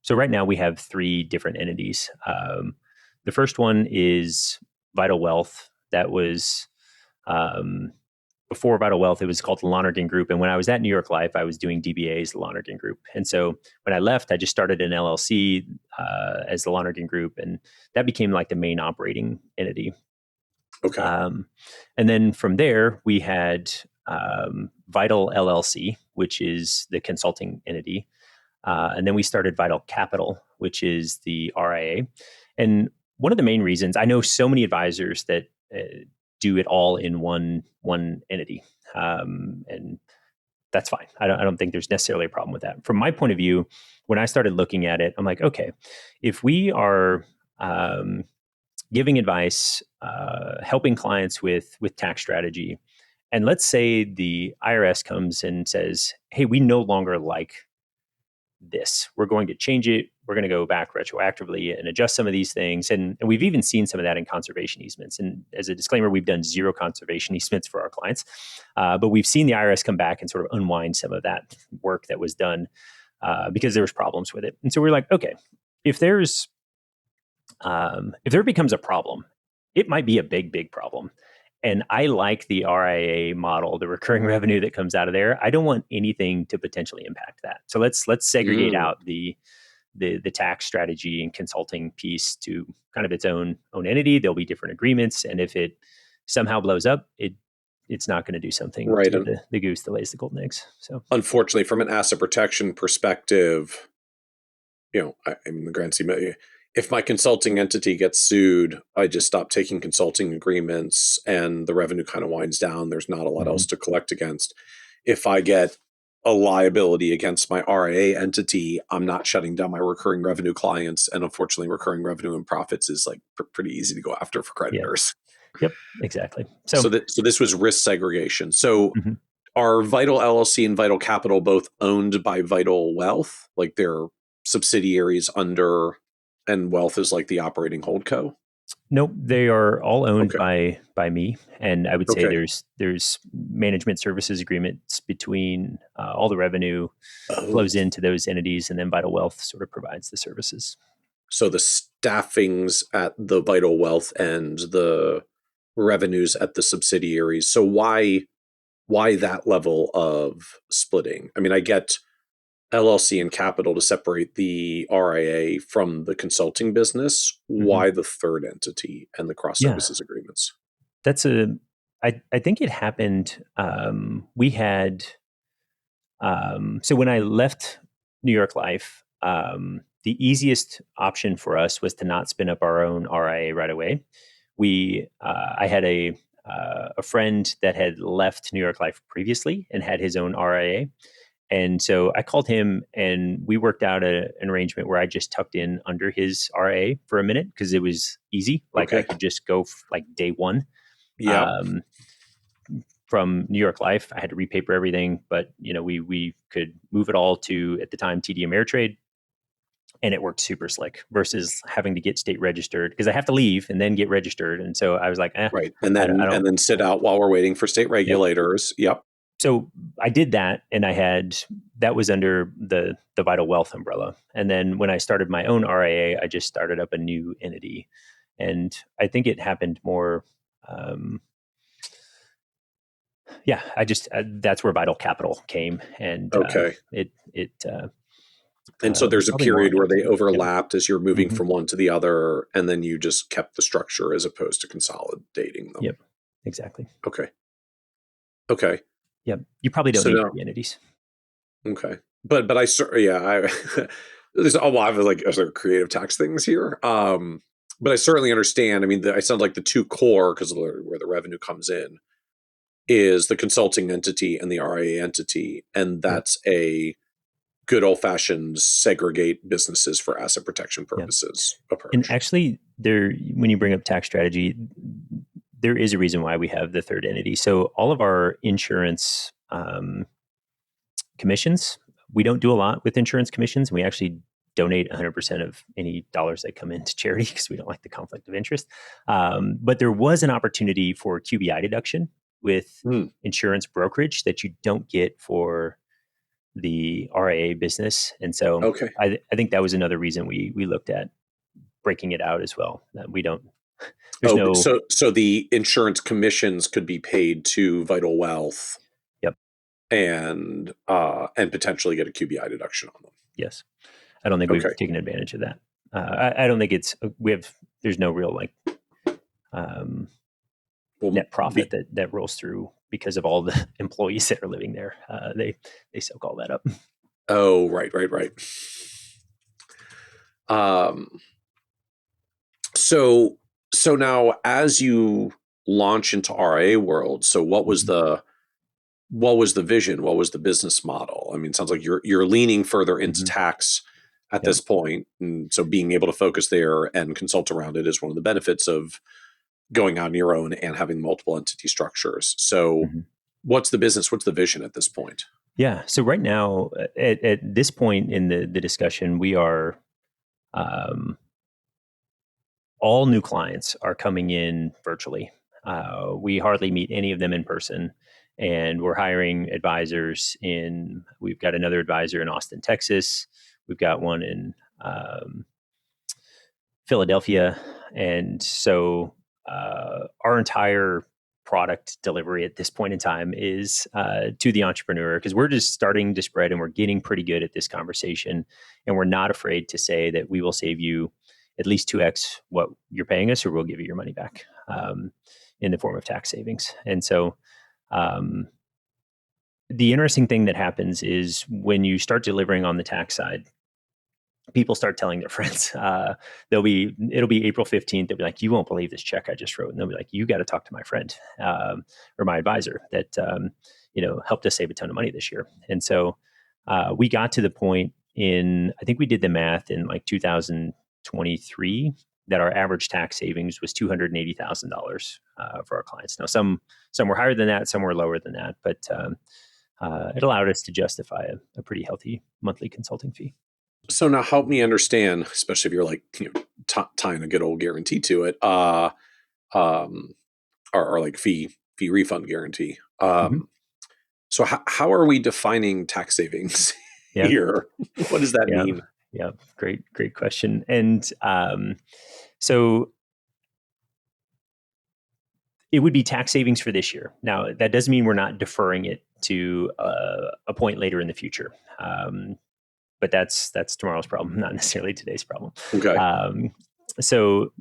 So right now we have 3 different entities. The first one is Vital Wealth. That was before Vital Wealth. It was called the Lonergan Group. And when I was at New York Life, I was doing DBAs, the Lonergan Group. And so when I left, I just started an LLC as the Lonergan Group, and that became like the main operating entity. Okay. And then from there, we had Vital LLC, which is the consulting entity. And then we started Vital Capital, which is the RIA. And one of the main reasons, I know so many advisors that do it all in one entity. And that's fine. I don't think there's necessarily a problem with that. From my point of view, when I started looking at it, I'm like, okay, if we are giving advice, helping clients with tax strategy, and let's say the IRS comes and says, hey, we no longer like this. We're going to change it. we're going to go back retroactively and adjust some of these things. And we've even seen some of that in conservation easements. And as a disclaimer, we've done 0 conservation easements for our clients. But we've seen the IRS come back and sort of unwind some of that work that was done because there was problems with it. And so we're like, okay, if there becomes a problem, it might be a big problem. And I like the RIA model, the recurring revenue that comes out of there. I don't want anything to potentially impact that. So let's segregate out the tax strategy and consulting piece to kind of its own entity. There'll be different agreements, and if it somehow blows up, it's not going to do something right. to the goose that lays the golden eggs. So unfortunately, from an asset protection perspective, in the grand scheme, if my consulting entity gets sued, I just stop taking consulting agreements and the revenue kind of winds down. There's not a lot else to collect against. If I get a liability against my RIA entity, I'm not shutting down my recurring revenue clients. And unfortunately, recurring revenue and profits is like pretty easy to go after for creditors. Yep, exactly. So this was risk segregation. So are Vital LLC and Vital Capital both owned by Vital Wealth? Like they're subsidiaries under, and Wealth is like the operating holdco? Nope, they are all owned by me, and I would say there's management services agreements between all the revenue flows into those entities, and then Vital Wealth sort of provides the services. So the staffings at the Vital Wealth and the revenues at the subsidiaries. So why that level of splitting? I mean, I get LLC and capital to separate the RIA from the consulting business. Why the third entity and the cross services agreements? I think it happened. We had, so when I left New York Life, the easiest option for us was to not spin up our own RIA right away. I had a friend that had left New York Life previously and had his own RIA. And so I called him and we worked out an arrangement where I just tucked in under his RA for a minute because it was easy. Like I could just go like day one. From New York Life, I had to repaper everything, but we could move it all to, at the time, TD Ameritrade, and it worked super slick versus having to get state registered because I have to leave and then get registered. And so I was like, right, and then sit out while we're waiting for state regulators. Yep. So I did that, and that was under the Vital Wealth umbrella. And then when I started my own RIA, I just started up a new entity. And I think it happened more, that's where Vital Capital came. And and so there's a period where they overlapped as you're moving from one to the other, and then you just kept the structure as opposed to consolidating them. Yep, exactly. Okay. Yeah, you probably don't need three entities. Okay, but I there's a lot of like creative tax things here. But I certainly understand. I mean, I sound like the two core, because where the revenue comes in, is the consulting entity and the RIA entity, and that's a good old fashioned segregate businesses for asset protection purposes approach. And actually, when you bring up tax strategy, there is a reason why we have the third entity. So all of our insurance commissions, we don't do a lot with insurance commissions. We actually donate 100% of any dollars that come into charity because we don't like the conflict of interest. But there was an opportunity for QBI deduction with insurance brokerage that you don't get for the RIA business. And so I think that was another reason we looked at breaking it out as well. We don't. So the insurance commissions could be paid to Vital Wealth. Yep. And potentially get a QBI deduction on them. Yes. I don't think we've taken advantage of that. I don't think there's no real net profit that rolls through because of all the employees that are living there. They soak all that up. Oh, right. So now as you launch into RIA world, so what was the vision? What was the business model? I mean, it sounds like you're leaning further into tax at this point. And so being able to focus there and consult around it is one of the benefits of going on your own and having multiple entity structures. So what's the business? What's the vision at this point? Yeah. So right now, at this point in the discussion, we are Um, all new clients are coming in virtually. We hardly meet any of them in person, and we're hiring advisors we've got another advisor in Austin, Texas. We've got one in Philadelphia. And so our entire product delivery at this point in time is to the entrepreneur, because we're just starting to spread and we're getting pretty good at this conversation. And we're not afraid to say that we will save you at least 2x what you're paying us, or we'll give you your money back in the form of tax savings. And so the interesting thing that happens is when you start delivering on the tax side, people start telling their friends. It'll be April 15th. They'll be like, "You won't believe this check I just wrote." And they'll be like, "You got to talk to my friend or my advisor that helped us save a ton of money this year." And so we got to the point I think we did the math in like 2023 that our average tax savings was $280,000 for our clients. Now, some were higher than that, some were lower than that, but it allowed us to justify a pretty healthy monthly consulting fee. So now help me understand, especially if you're like tying a good old guarantee to it, or like fee refund guarantee. So how are we defining tax savings here? What does that mean? Yeah, great question. And so it would be tax savings for this year. Now, that doesn't mean we're not deferring it to a point later in the future. But that's tomorrow's problem, not necessarily today's problem. Okay. So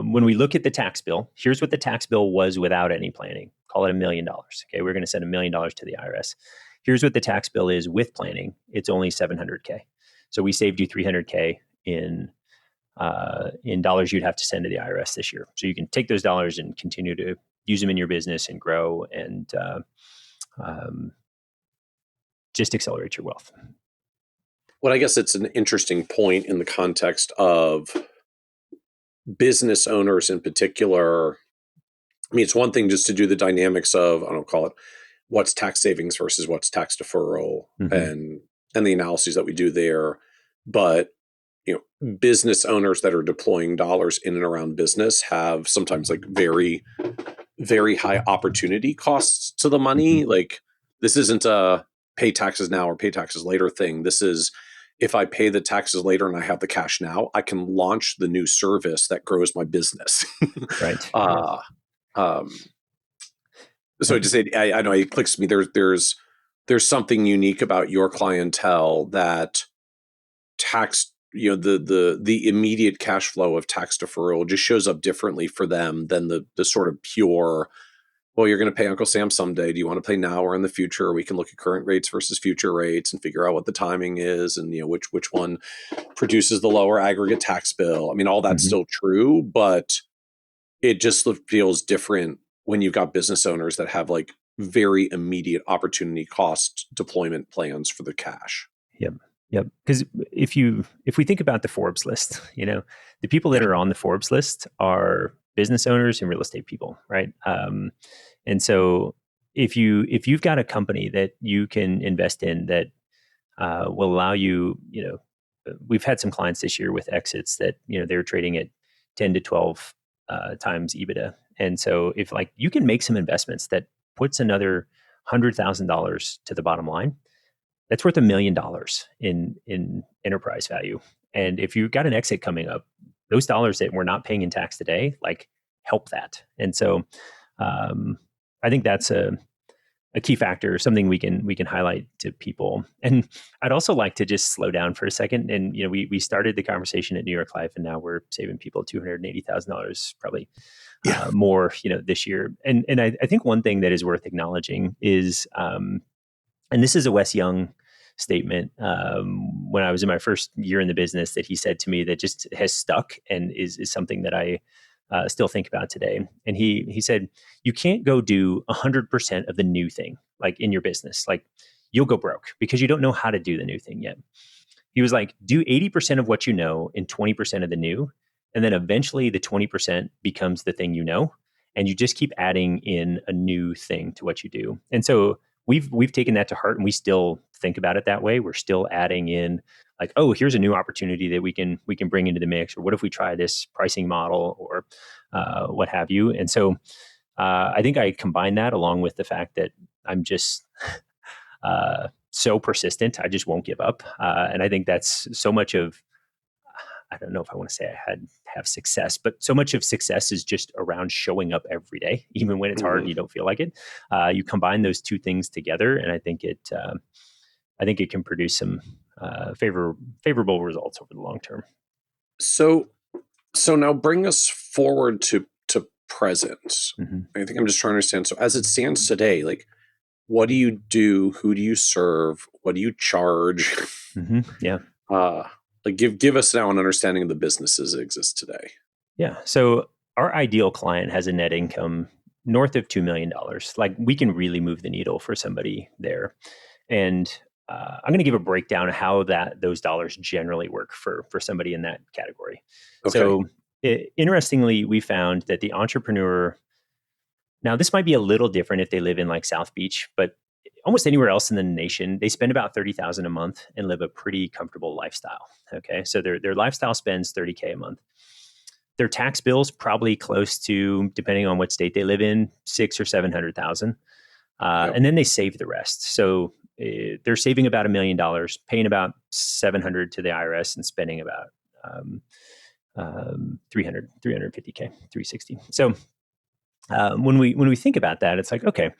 when we look at the tax bill, here's what the tax bill was without any planning. Call it $1 million. Okay, we're going to send $1 million to the IRS. Here's what the tax bill is with planning. It's only $700K. So we saved you $300K in dollars you'd have to send to the IRS this year. So you can take those dollars and continue to use them in your business and grow and just accelerate your wealth. Well, I guess it's an interesting point in the context of business owners in particular. I mean, it's one thing just to do the dynamics of, I don't call it, what's tax savings versus what's tax deferral, and the analyses that we do there. But business owners that are deploying dollars in and around business have sometimes like very, very high opportunity costs to the money. Like, this isn't a pay taxes now or pay taxes later thing. This is, if I pay the taxes later and I have the cash now, I can launch the new service that grows my business. Right. So just I know it clicks to me. There's something unique about your clientele that tax, the immediate cash flow of tax deferral just shows up differently for them than the sort of pure, well, you're going to pay Uncle Sam someday. Do you want to pay now or in the future? We can look at current rates versus future rates and figure out what the timing is, and which one produces the lower aggregate tax bill. I mean, all that's still true, but it just feels different when you've got business owners that have like very immediate opportunity cost deployment plans for the cash. Yep. Because if we think about the Forbes list, the people that are on the Forbes list are business owners and real estate people, right? And so if you've got a company that you can invest in that will allow you, we've had some clients this year with exits that they're trading at 10 to 12 times EBITDA, and so if like you can make some investments that puts another $100,000 to the bottom line, that's worth $1 million in enterprise value. And if you've got an exit coming up, those dollars that we're not paying in tax today, like, help that. And so I think that's a key factor, something we can highlight to people. And I'd also like to just slow down for a second. And we started the conversation at New York Life, and now we're saving people $280,000, probably more, this year. And I think one thing that is worth acknowledging is, and this is a Wes Young statement, when I was in my first year in the business, that he said to me that just has stuck and is something that I still think about today. And he said, you can't go do 100% of the new thing, like in your business. Like, you'll go broke because you don't know how to do the new thing yet. He was like, do 80% of what you know and 20% of the new. And then eventually the 20% becomes the thing and you just keep adding in a new thing to what you do. And so we've taken that to heart, and we still think about it that way. We're still adding in like, oh, here's a new opportunity that we can bring into the mix, or what if we try this pricing model, or what have you. And so I think I combine that along with the fact that I'm just so persistent. I just won't give up. And I think that's so much of, I don't know if I want to say I have success, but so much of success is just around showing up every day, even when it's hard and you don't feel like it. You combine those two things together, and I think it can produce some favorable results over the long term. So now bring us forward to present. Mm-hmm. I think I'm just trying to understand. So as it stands today, like, what do you do? Who do you serve? What do you charge? Mm-hmm. Yeah. Like give us now an understanding of the businesses that exist today. Yeah. So our ideal client has a net income north of $2 million. Like, we can really move the needle for somebody there. And I'm going to give a breakdown of how those dollars generally work for somebody in that category. Okay. So interestingly, we found that the entrepreneur, now this might be a little different if they live in like South Beach, but almost anywhere else in the nation, they spend about $30,000 a month and live a pretty comfortable lifestyle. Okay. So their lifestyle spends $30K a month. Their tax bills probably close to, depending on what state they live in, $600,000 or $700,000. And then they save the rest. So they're saving about $1 million, paying about $700 to the IRS, and spending about 350K, 360. So when we think about that, it's like, okay,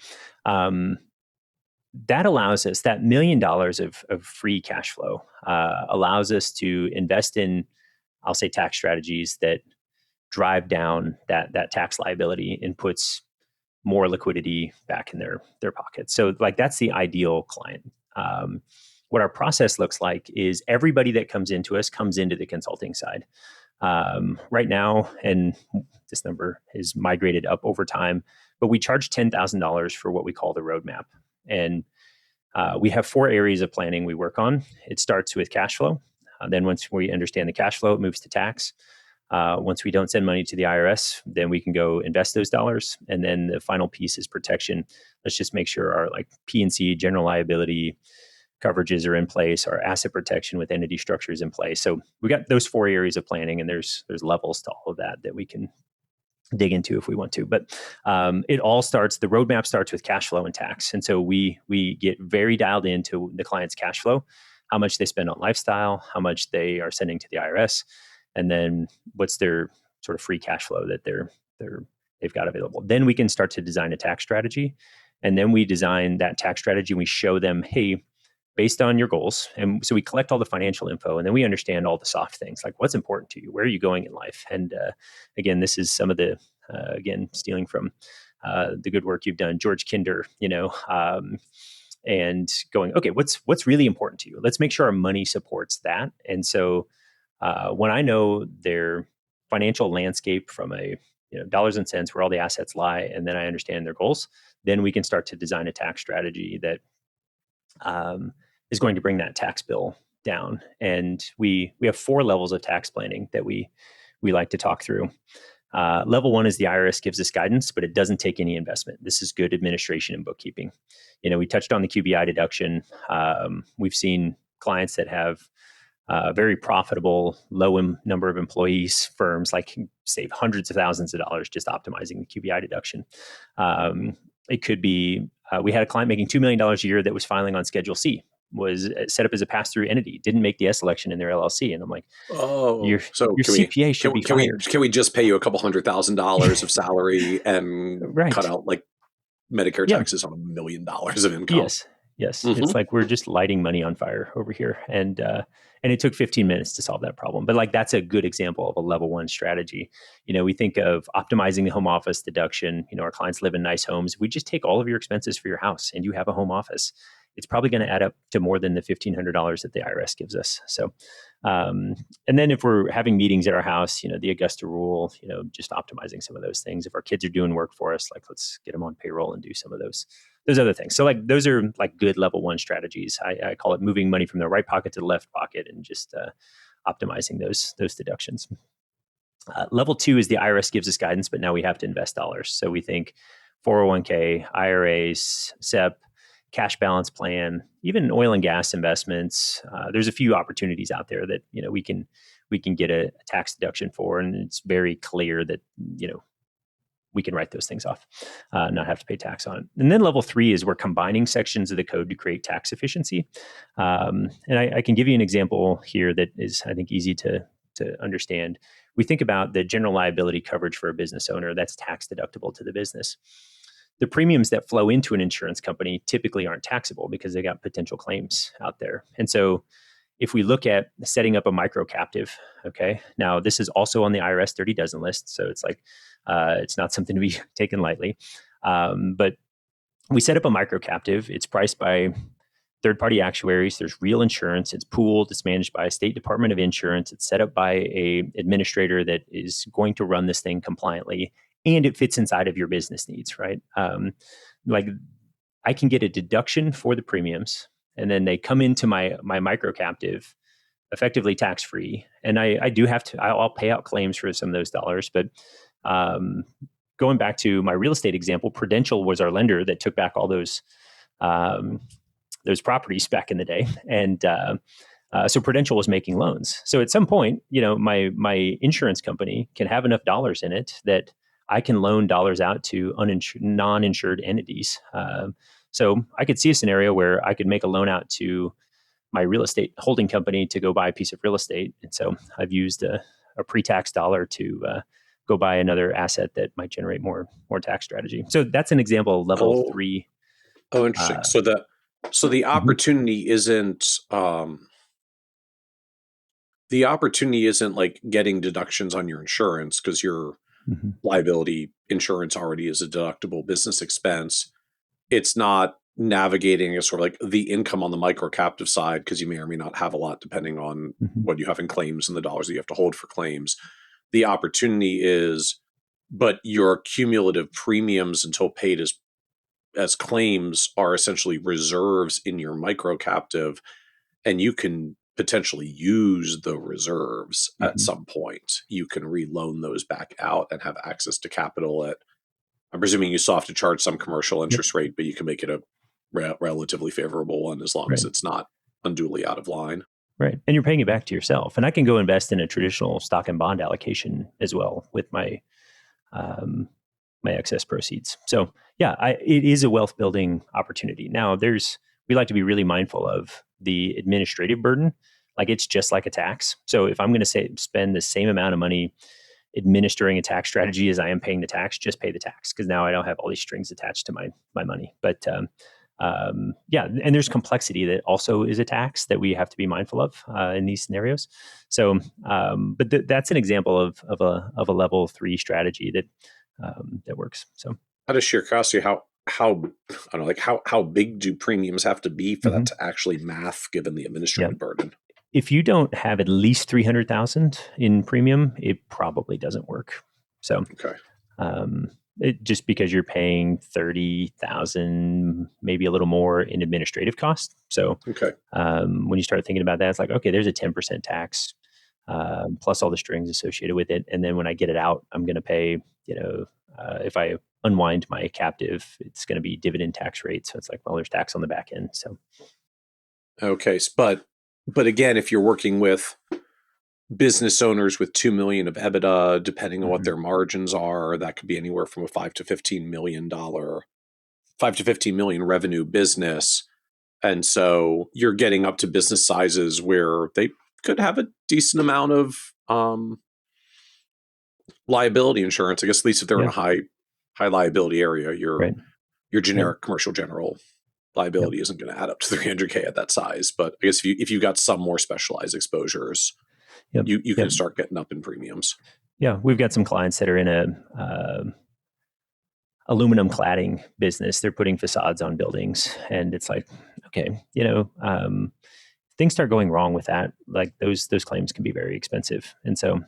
that allows us, that $1 million of free cash flow allows us to invest in, I'll say, tax strategies that drive down that tax liability and puts more liquidity back in their pockets. So like, that's the ideal client. What our process looks like is everybody that comes into us comes into the consulting side. Right now, and this number is migrated up over time, but we charge $10,000 for what we call the roadmap. And we have 4 areas of planning we work on. It starts with cash flow. Then once we understand the cash flow, it moves to tax. Once we don't send money to the IRS, then we can go invest those dollars. And then the final piece is protection. Let's just make sure our like P&C, general liability coverages are in place, our asset protection with entity structures in place. So we got those 4 areas of planning, and there's levels to all of that we can dig into if we want to. But it all starts, the roadmap starts with cash flow and tax. And so we get very dialed into the client's cash flow, how much they spend on lifestyle, how much they are sending to the IRS, and then what's their sort of free cash flow that they've got available. Then we can start to design a tax strategy. And then we design that tax strategy and we show them, hey, based on your goals. And so we collect all the financial info, and then we understand all the soft things, like what's important to you, where are you going in life? And again, this is some of the, again, stealing from the good work you've done, George Kinder, and going, okay, what's really important to you? Let's make sure our money supports that. And so when I know their financial landscape from a dollars and cents, where all the assets lie, and then I understand their goals, then we can start to design a tax strategy that is going to bring that tax bill down. And we have 4 levels of tax planning that we like to talk through. Level 1 is the IRS gives us guidance, but it doesn't take any investment. This is good administration and bookkeeping. We touched on the QBI deduction. We've seen clients that have very profitable, low number of employees firms, like, save hundreds of thousands of dollars just optimizing the QBI deduction. It could be, we had a client making $2 million a year that was filing on Schedule C, was set up as a pass-through entity, didn't make the S election in their LLC. And I'm like, your CPA should be fired. Can we just pay you a couple $100,000 of salary and cut out like Medicare taxes on $1 million of income? Yes. Mm-hmm. It's like, we're just lighting money on fire over here. And it took 15 minutes to solve that problem. But like, that's a good example of a level 1 strategy. We think of optimizing the home office deduction. Our clients live in nice homes. We just take all of your expenses for your house and you have a home office. It's probably going to add up to more than the $1,500 that the IRS gives us. So, and then if we're having meetings at our house, the Augusta rule, just optimizing some of those things. If our kids are doing work for us, like, let's get them on payroll and do some of those other things. So like, those are like good level 1 strategies. I call it moving money from the right pocket to the left pocket and just optimizing those deductions. Level 2 is the IRS gives us guidance, but now we have to invest dollars. So we think 401k, IRAs, SEP, cash balance plan, even oil and gas investments. There's a few opportunities out there that we can get a tax deduction for, and it's very clear that we can write those things off, not have to pay tax on it. And then level 3 is we're combining sections of the code to create tax efficiency. And I can give you an example here that is, I think, easy to understand. We think about the general liability coverage for a business owner that's tax deductible to the business. The premiums that flow into an insurance company typically aren't taxable because they got potential claims out there. And so if we look at setting up a micro captive, okay, now this is also on the IRS 30 dozen list. So it's like, it's not something to be taken lightly. But we set up a micro captive. It's priced by third-party actuaries. There's real insurance. It's pooled. It's managed by a state department of insurance. It's set up by a administrator that is going to run this thing compliantly, and it fits inside of your business needs, right? Like I can get a deduction for the premiums, and then they come into my micro captive effectively tax-free. And I do have to, I'll pay out claims for some of those dollars. But going back to my real estate example, Prudential was our lender that took back all those properties back in the day. And so Prudential was making loans. So at some point, my insurance company can have enough dollars in it that I can loan dollars out to non-insured entities. So I could see a scenario where I could make a loan out to my real estate holding company to go buy a piece of real estate. And so I've used a pre-tax dollar to go buy another asset that might generate more tax strategy. So that's an example of level 3. Oh, interesting. So the opportunity isn't like getting deductions on your insurance because your liability insurance already is a deductible business expense. It's not navigating a sort of like the income on the micro captive side because you may or may not have a lot depending on what you have in claims and the dollars that you have to hold for claims. The opportunity is, but your cumulative premiums until paid as claims are essentially reserves in your micro captive, and you can potentially use the reserves at some point. You can reloan those back out and have access to capital at, I'm presuming you still have to charge some commercial interest rate, but you can make it a relatively favorable one as long as it's not unduly out of line. Right. And you're paying it back to yourself. And I can go invest in a traditional stock and bond allocation as well with my my excess proceeds. So yeah, it is a wealth building opportunity. Now we like to be really mindful of the administrative burden. Like it's just like a tax. So if I'm going to spend the same amount of money administering a tax strategy as I am paying the tax, just pay the tax because now I don't have all these strings attached to my money. But yeah, and there's complexity that also is a tax that we have to be mindful of in these scenarios. So, but that's an example of a level 3 strategy that works. So, out of sheer curiosity, how I don't know, like how big do premiums have to be for that to actually math given the administrative burden? If you don't have at least 300,000 in premium, it probably doesn't work. So, just because you're paying 30,000, maybe a little more in administrative costs. So, when you start thinking about that, it's like, okay, there's a 10% tax plus all the strings associated with it, and then when I get it out, I'm going to pay. If I unwind my captive, it's going to be dividend tax rate. So it's like, well, there's tax on the back end. So, okay, but again, if you're working with business owners with 2 million of EBITDA, depending on what their margins are, that could be anywhere from a $5 to $15 million revenue business. And so you're getting up to business sizes where they could have a decent amount of liability insurance, I guess, at least if they're in a high liability area. Your generic commercial general liability isn't going to add up to $300K at that size. But I guess if you got some more specialized exposures, you can start getting up in premiums. Yeah, we've got some clients that are in a aluminum cladding business. They're putting facades on buildings, and it's like, okay, things start going wrong with that. Like those claims can be very expensive, and so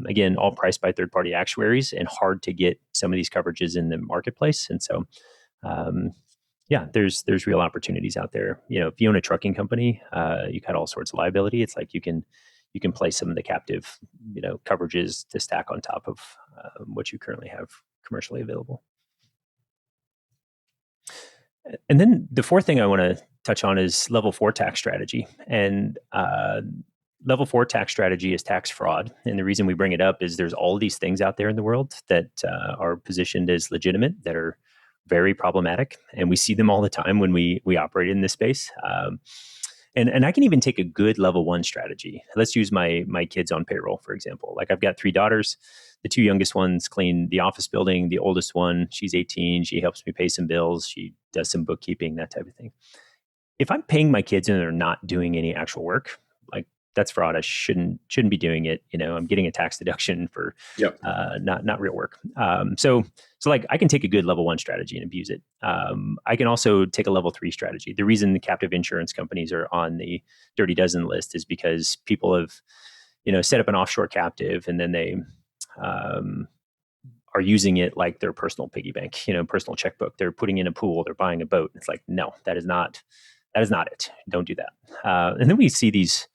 again, all priced by third-party actuaries, and hard to get some of these coverages in the marketplace. And so, yeah, there's real opportunities out there. If you own a trucking company, you got all sorts of liability. It's like you can place some of the captive, coverages to stack on top of what you currently have commercially available. And then the fourth thing I want to touch on is level 4 tax strategy. And level 4 tax strategy is tax fraud. And the reason we bring it up is there's all these things out there in the world that are positioned as legitimate that are very problematic. And we see them all the time when we operate in this space. And I can even take a good level 1 strategy. Let's use my kids on payroll, for example. Like I've got 3 daughters. The 2 youngest ones clean the office building. The oldest one, she's 18. She helps me pay some bills. She does some bookkeeping, that type of thing. If I'm paying my kids and they're not doing any actual work, like that's fraud. I shouldn't be doing it. I'm getting a tax deduction for not real work. So like I can take a good level 1 strategy and abuse it. I can also take a level 3 strategy. The reason the captive insurance companies are on the Dirty Dozen list is because people have, set up an offshore captive and then they are using it like their personal piggy bank, personal checkbook. They're putting in a pool, they're buying a boat. It's like, no, that is not it. Don't do that. And then we see these,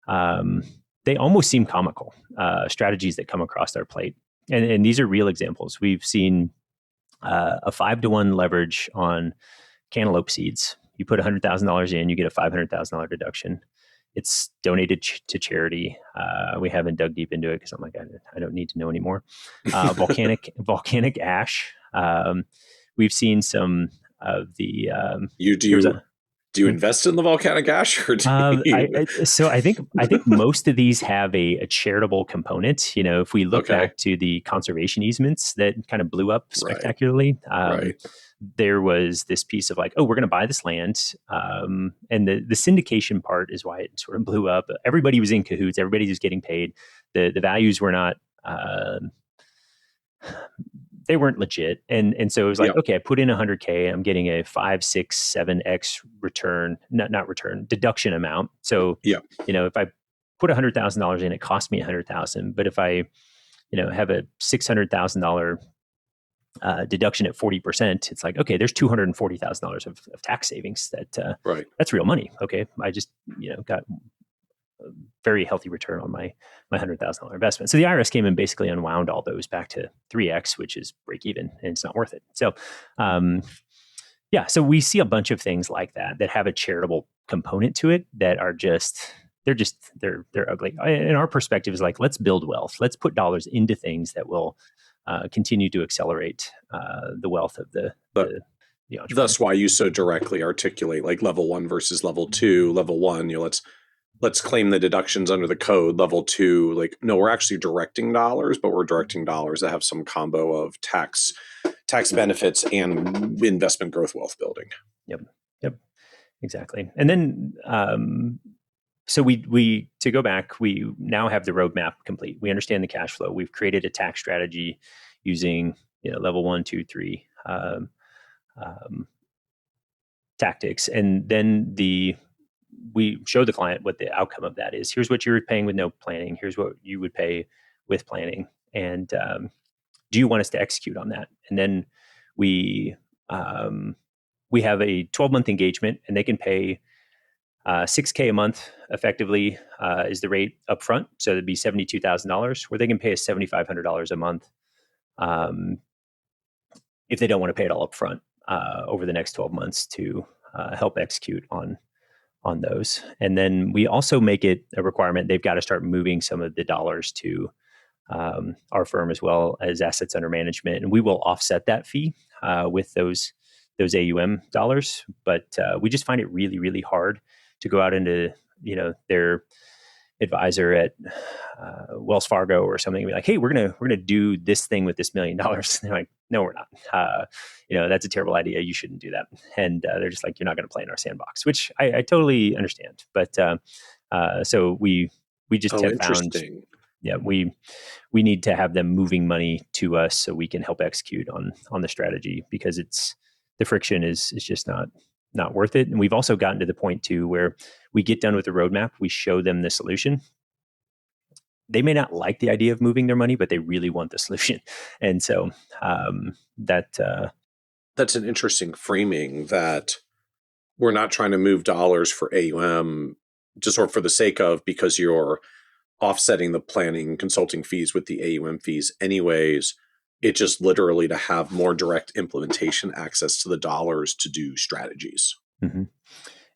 they almost seem comical strategies that come across our plate. And these are real examples. We've seen a 5-to-1 leverage on cantaloupe seeds. You put $100,000 in, you get a $500,000 deduction. It's donated to charity. We haven't dug deep into it because I'm like, I don't need to know anymore. Volcanic ash. We've seen some of the. Do you invest in the volcanic ash, or so I think most of these have a charitable component. If we look back to the conservation easements that kind of blew up spectacularly, there was this piece of like, oh, we're going to buy this land, and the syndication part is why it sort of blew up. Everybody was in cahoots. Everybody was getting paid. The values were not. They weren't legit. And so it was like, okay, I put in $100K, I'm getting a 5, 6, 7x return, not return, deduction amount. So, if I put $100,000 in, it cost me $100,000. But if I, have a $600,000 deduction at 40%, it's like, okay, there's $240,000 of tax savings that's real money. Okay. I just, got a very healthy return on my $100,000 investment. So the IRS came and basically unwound all those back to 3x, which is break even, and it's not worth it. So, so we see a bunch of things like that have a charitable component to it that are they're ugly. And our perspective is like, let's build wealth. Let's put dollars into things that will continue to accelerate the wealth of the entrepreneur. That's why you so directly articulate like level 1 versus level 2. Level 1, let's claim the deductions under the code. Level 2, like, no, we're actually directing dollars, but we're directing dollars that have some combo of tax benefits and investment growth wealth building. Yep, exactly. And then, so we to go back, we now have the roadmap complete. We understand the cash flow. We've created a tax strategy using level 1, 2, 3 tactics, and then we show the client what the outcome of that is. Here's what you're paying with no planning. Here's what you would pay with planning. And do you want us to execute on that? And then we have a 12-month engagement, and they can pay $6K a month effectively is the rate up front. So it'd be $72,000, where they can pay us $7,500 a month if they don't want to pay it all up front over the next 12 months to help execute on those. And then we also make it a requirement. They've got to start moving some of the dollars to our firm as well as assets under management. And we will offset that fee with those AUM dollars. But we just find it really, really hard to go out into, their advisor at Wells Fargo or something and be like, hey, we're gonna do this thing with this $1 million. They're like, no, we're not. That's a terrible idea. You shouldn't do that. And they're just like, you're not going to play in our sandbox, which I totally understand. But so we just have found, we need to have them moving money to us so we can help execute on the strategy, because the friction is just not worth it. And we've also gotten to the point too where we get done with the roadmap, we show them the solution. They may not like the idea of moving their money, but they really want the solution. And so that's an interesting framing, that we're not trying to move dollars for AUM just or for the sake of, because you're offsetting the planning consulting fees with the AUM fees anyways. It just literally to have more direct implementation access to the dollars to do strategies. Mm-hmm.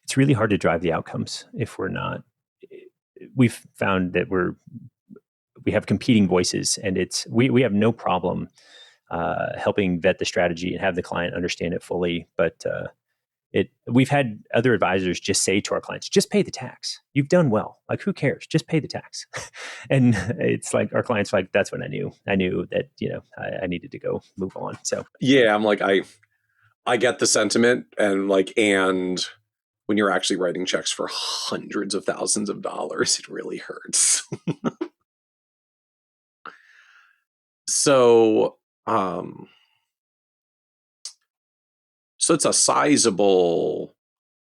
It's really hard to drive the outcomes if we're not. We've found that we have competing voices, and we have no problem helping vet the strategy and have the client understand it fully. But we've had other advisors just say to our clients, just pay the tax. You've done well. Like, who cares? Just pay the tax. And it's like, our clients like, that's when I knew that, I needed to go move on. So yeah, I'm like, I get the sentiment, and when you're actually writing checks for hundreds of thousands of dollars, it really hurts. So it's a sizable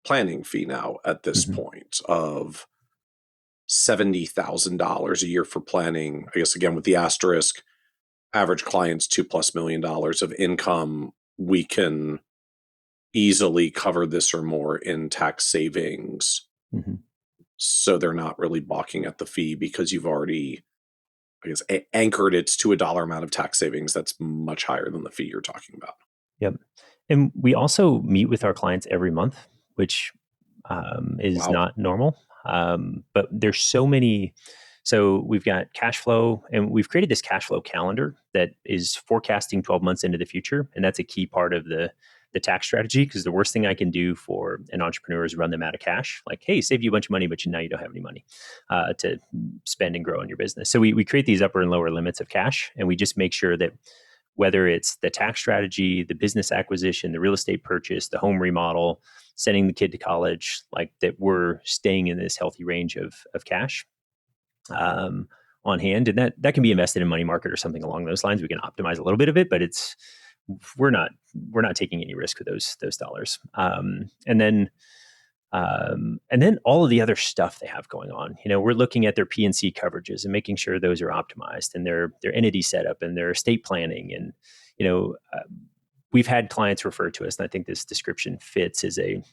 planning fee now at this point of $70,000 a year for planning. I guess, again, with the asterisk, average clients $2+ million of income, we can easily cover this or more in tax savings. So they're not really balking at the fee because you've already, I guess, anchored it to a dollar amount of tax savings that's much higher than the fee you're talking about. Yep. And we also meet with our clients every month, which is not normal. But there's so many. So we've got cash flow, and we've created this cash flow calendar that is forecasting 12 months into the future. And that's a key part of the tax strategy, because the worst thing I can do for an entrepreneur is run them out of cash. Like, hey, save you a bunch of money, but now you don't have any money to spend and grow in your business. So we create these upper and lower limits of cash, and we just make sure that whether it's the tax strategy, the business acquisition, the real estate purchase, the home remodel, sending the kid to college, like that, we're staying in this healthy range of cash on hand. And that can be invested in money market or something along those lines. We can optimize a little bit of it, but we're not taking any risk with those dollars. And then all of the other stuff they have going on, we're looking at their P&C coverages and making sure those are optimized, and their entity setup and their estate planning. And, we've had clients refer to us, and I think this description fits, as a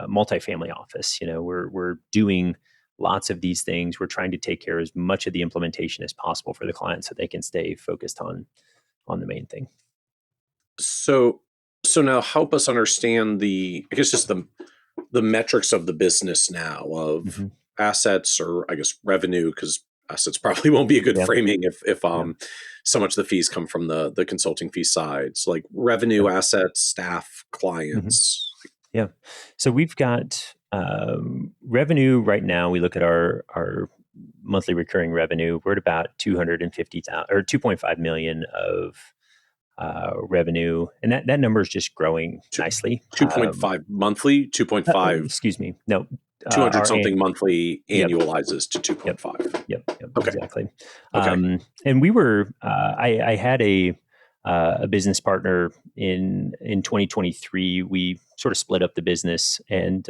multifamily office. We're doing lots of these things. We're trying to take care of as much of the implementation as possible for the client so they can stay focused on the main thing. So now help us understand just the metrics of the business now of assets, or I guess revenue, because assets probably won't be a good framing if so much of the fees come from the consulting fee side. So like revenue, assets, staff, clients. Yeah. So we've got revenue right now. We look at our monthly recurring revenue. We're at about 250,000 or 2.5 million of revenue, and that number is just growing nicely. 2.5 monthly, 2.5. Excuse me, no, 200 something monthly annualizes to 2.5. Yep. Okay. Exactly. Okay. And we were, I had a business partner in 2023. We sort of split up the business, and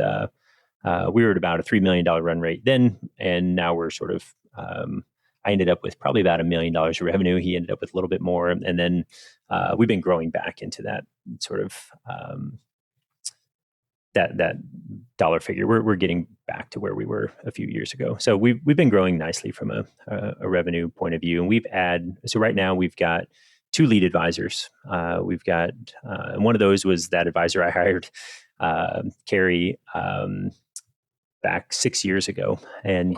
we were at about a $3 million run rate then, and now we're sort of. I ended up with probably about $1 million of revenue. He ended up with a little bit more. And then we've been growing back into that sort of that dollar figure. We're getting back to where we were a few years ago. So we've been growing nicely from a revenue point of view. And so right now we've got 2 lead advisors. We've got, and one of those was that advisor I hired, Carrie, back 6 years ago. And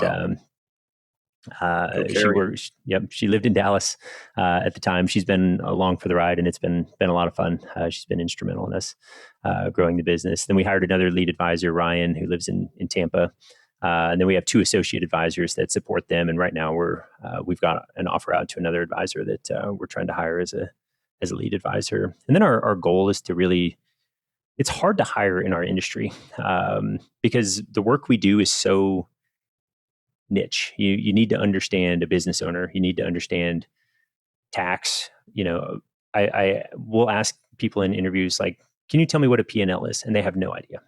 she lived in Dallas at the time. She's been along for the ride, and it's been a lot of fun. She's been instrumental in us growing the business. Then we hired another lead advisor, Ryan, who lives in Tampa. And then we have 2 associate advisors that support them. And right now we've got an offer out to another advisor that we're trying to hire as a lead advisor. And then our goal is to really, it's hard to hire in our industry because the work we do is so niche. You need to understand a business owner. You need to understand tax. I will ask people in interviews, like, can you tell me what a P&L is? And they have no idea.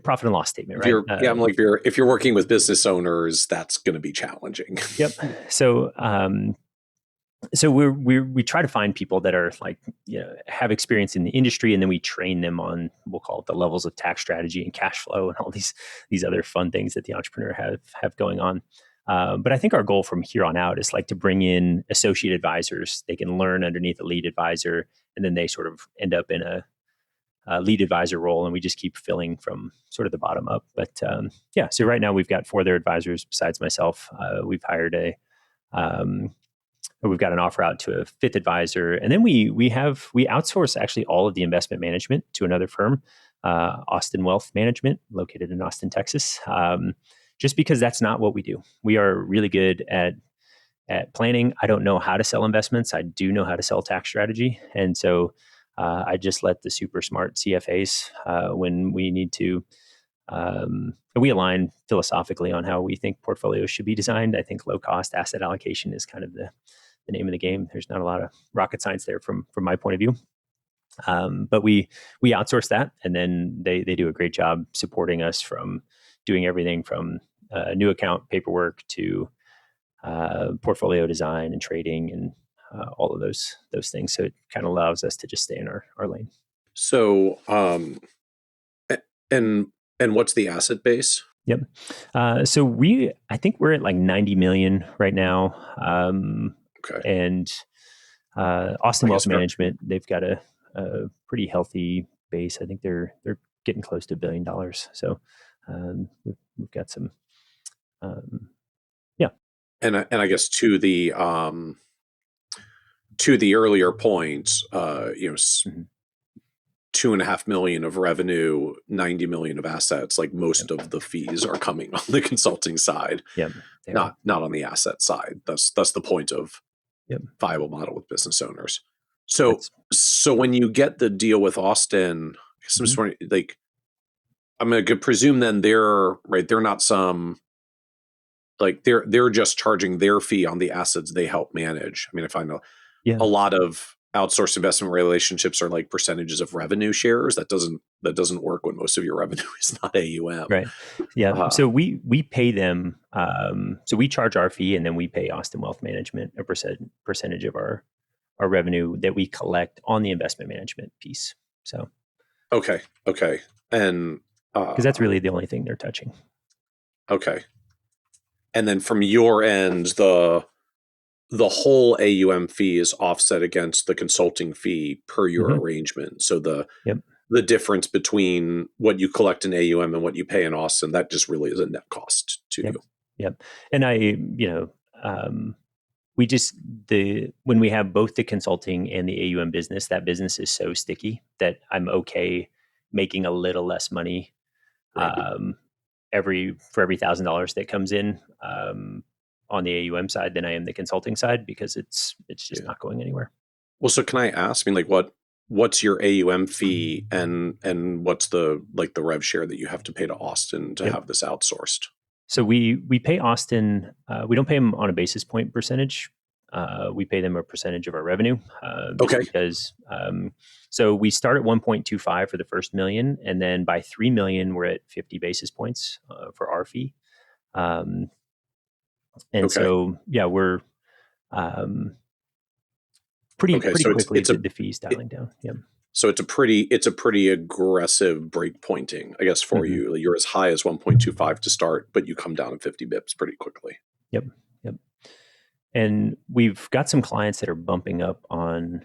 Profit and loss statement, right? I'm like, if you're working with business owners, that's going to be challenging. Yep. So we try to find people that are like, have experience in the industry, and then we train them on, we'll call it the levels of tax strategy and cash flow and all these other fun things that the entrepreneur have going on. But I think our goal from here on out is like to bring in associate advisors. They can learn underneath a lead advisor, and then they sort of end up in a lead advisor role, and we just keep filling from sort of the bottom up. But so right now we've got 4 other advisors besides myself. We've hired we've got an offer out to a 5th advisor, and then we outsource actually all of the investment management to another firm, Austin Wealth Management, located in Austin, Texas. Just because that's not what we do. We are really good at planning. I don't know how to sell investments. I do know how to sell tax strategy, and so I just let the super smart CFAs when we need to. We align philosophically on how we think portfolios should be designed. I think low cost asset allocation is kind of the name of the game. There's not a lot of rocket science there from my point of view. But we outsource that, and then they do a great job supporting us from doing everything from new account paperwork to portfolio design and trading and all of those things. So it kind of allows us to just stay in our lane. So, and what's the asset base? Yep. So I think we're at like 90 million right now. Okay. And Austin Wealth Management, they've got a pretty healthy base. I think they're getting close to $1 billion. So we've got some, And I guess to the earlier point, mm-hmm. 2.5 million of revenue, 90 million of assets. Like most of the fees are coming on the consulting side, not on the asset side. That's the point of viable model with business owners. So when you get the deal with Austin, I guess I'm just wondering, like, I'm going to presume then they're not some. Like they're just charging their fee on the assets they help manage. I mean, I find a lot of outsourced investment relationships are like percentages of revenue shares. That doesn't work when most of your revenue is not AUM. Right. Yeah. So we pay them. So we charge our fee, and then we pay Austin Wealth Management a percentage of our revenue that we collect on the investment management piece. So. Okay. And because that's really the only thing they're touching. Okay. And then from your end, the whole AUM fee is offset against the consulting fee per your arrangement. So the difference between what you collect in AUM and what you pay in Austin, that just really is a net cost to you. Yep. And when we have both the consulting and the AUM business, that business is so sticky that I'm okay making a little less money every $1,000 that comes in on the AUM side than I am the consulting side, because it's just not going anywhere. Well, so can I ask? I mean, like, what's your AUM fee and what's the rev share that you have to pay to Austin to have this outsourced? So we pay Austin. We don't pay them on a basis point percentage. We pay them a percentage of our revenue. Because so we start at 1.25 for the first $1 million, and then by $3 million we're at 50 basis points for our fee. So we're pretty quickly the fees dialing down. Yeah. So it's a pretty aggressive break pointing, I guess, for you. You're as high as 1.25 to start, but you come down to 50 bips pretty quickly. Yep. And we've got some clients that are bumping up on.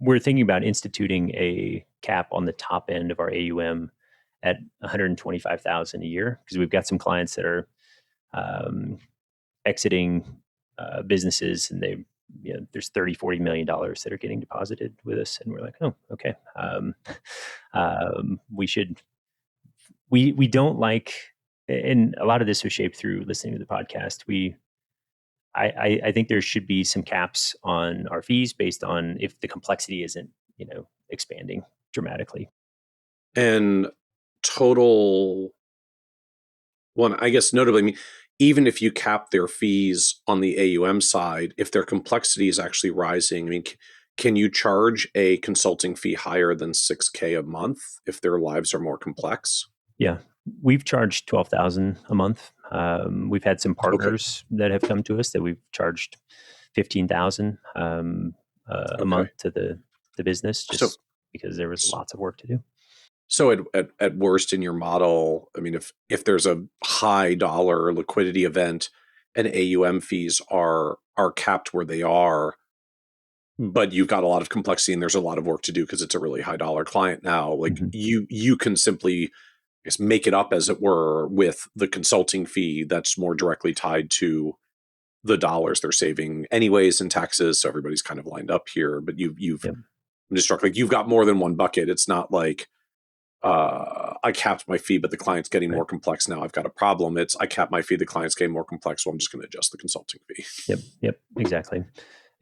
We're thinking about instituting a cap on the top end of our AUM at $125,000 a year, because we've got some clients that are exiting businesses, and there's $30-40 million that are getting deposited with us, and we're like, oh, okay. We don't like, and a lot of this was shaped through listening to the podcast. I think there should be some caps on our fees based on if the complexity isn't, expanding dramatically. And total one, I guess, notably, I mean, even if you cap their fees on the AUM side, if their complexity is actually rising, I mean, can you charge a consulting fee higher than $6,000 a month if their lives are more complex? Yeah, we've charged $12,000 a month. We've had some partners that have come to us that we've charged $15,000 a month to the business, because there was lots of work to do. So at worst in your model, I mean, if there's a high dollar liquidity event and AUM fees are capped where they are, but you've got a lot of complexity and there's a lot of work to do because it's a really high dollar client now, like you can simply, I guess, make it up, as it were, with the consulting fee that's more directly tied to the dollars they're saving anyways in taxes. So everybody's kind of lined up here, but you've Yep. I'm just struck, like, you've got more than one bucket. It's not like I capped my fee, but the client's getting Right. more complex now. I've got a problem. It's I capped my fee, the client's getting more complex, so I'm just going to adjust the consulting fee. Yep, exactly.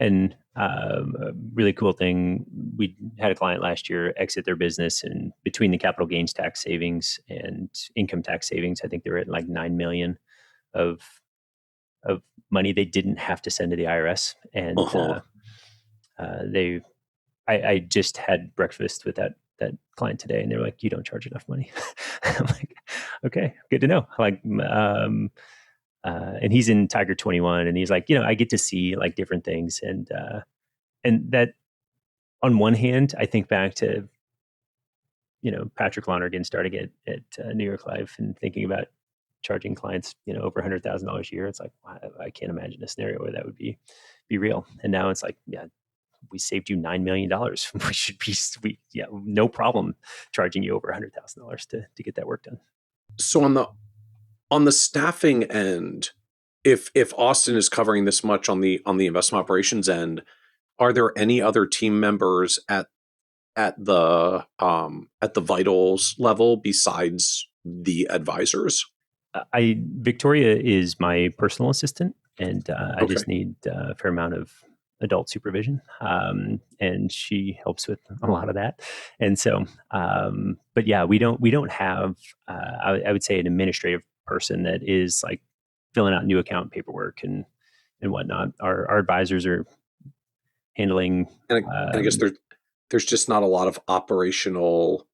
And a really cool thing, we had a client last year exit their business, and between the capital gains tax savings and income tax savings, I think they were at like 9 million of money they didn't have to send to the IRS. And I just had breakfast with that client today, and they were like, "You don't charge enough money." I'm like, "Okay, good to know." Like, and he's in Tiger 21, and he's like, I get to see like different things, and that, on one hand, I think back to Patrick Lonergan starting at New York Life and thinking about charging clients over $100,000 a year. It's like, I can't imagine a scenario where that would be real. And now it's like, yeah, we saved you $9 million. We should be, no problem charging you over $100,000 to get that work done. So on the staffing end, if Austin is covering this much on the investment operations end, are there any other team members at the vitals level besides the advisors? Victoria is my personal assistant, and I Okay. just need a fair amount of adult supervision, and she helps with a lot of that. And so, but yeah, we don't have, I would say, an administrative person that is like filling out new account paperwork and whatnot. Our advisors are handling. And I guess there's just not a lot of operational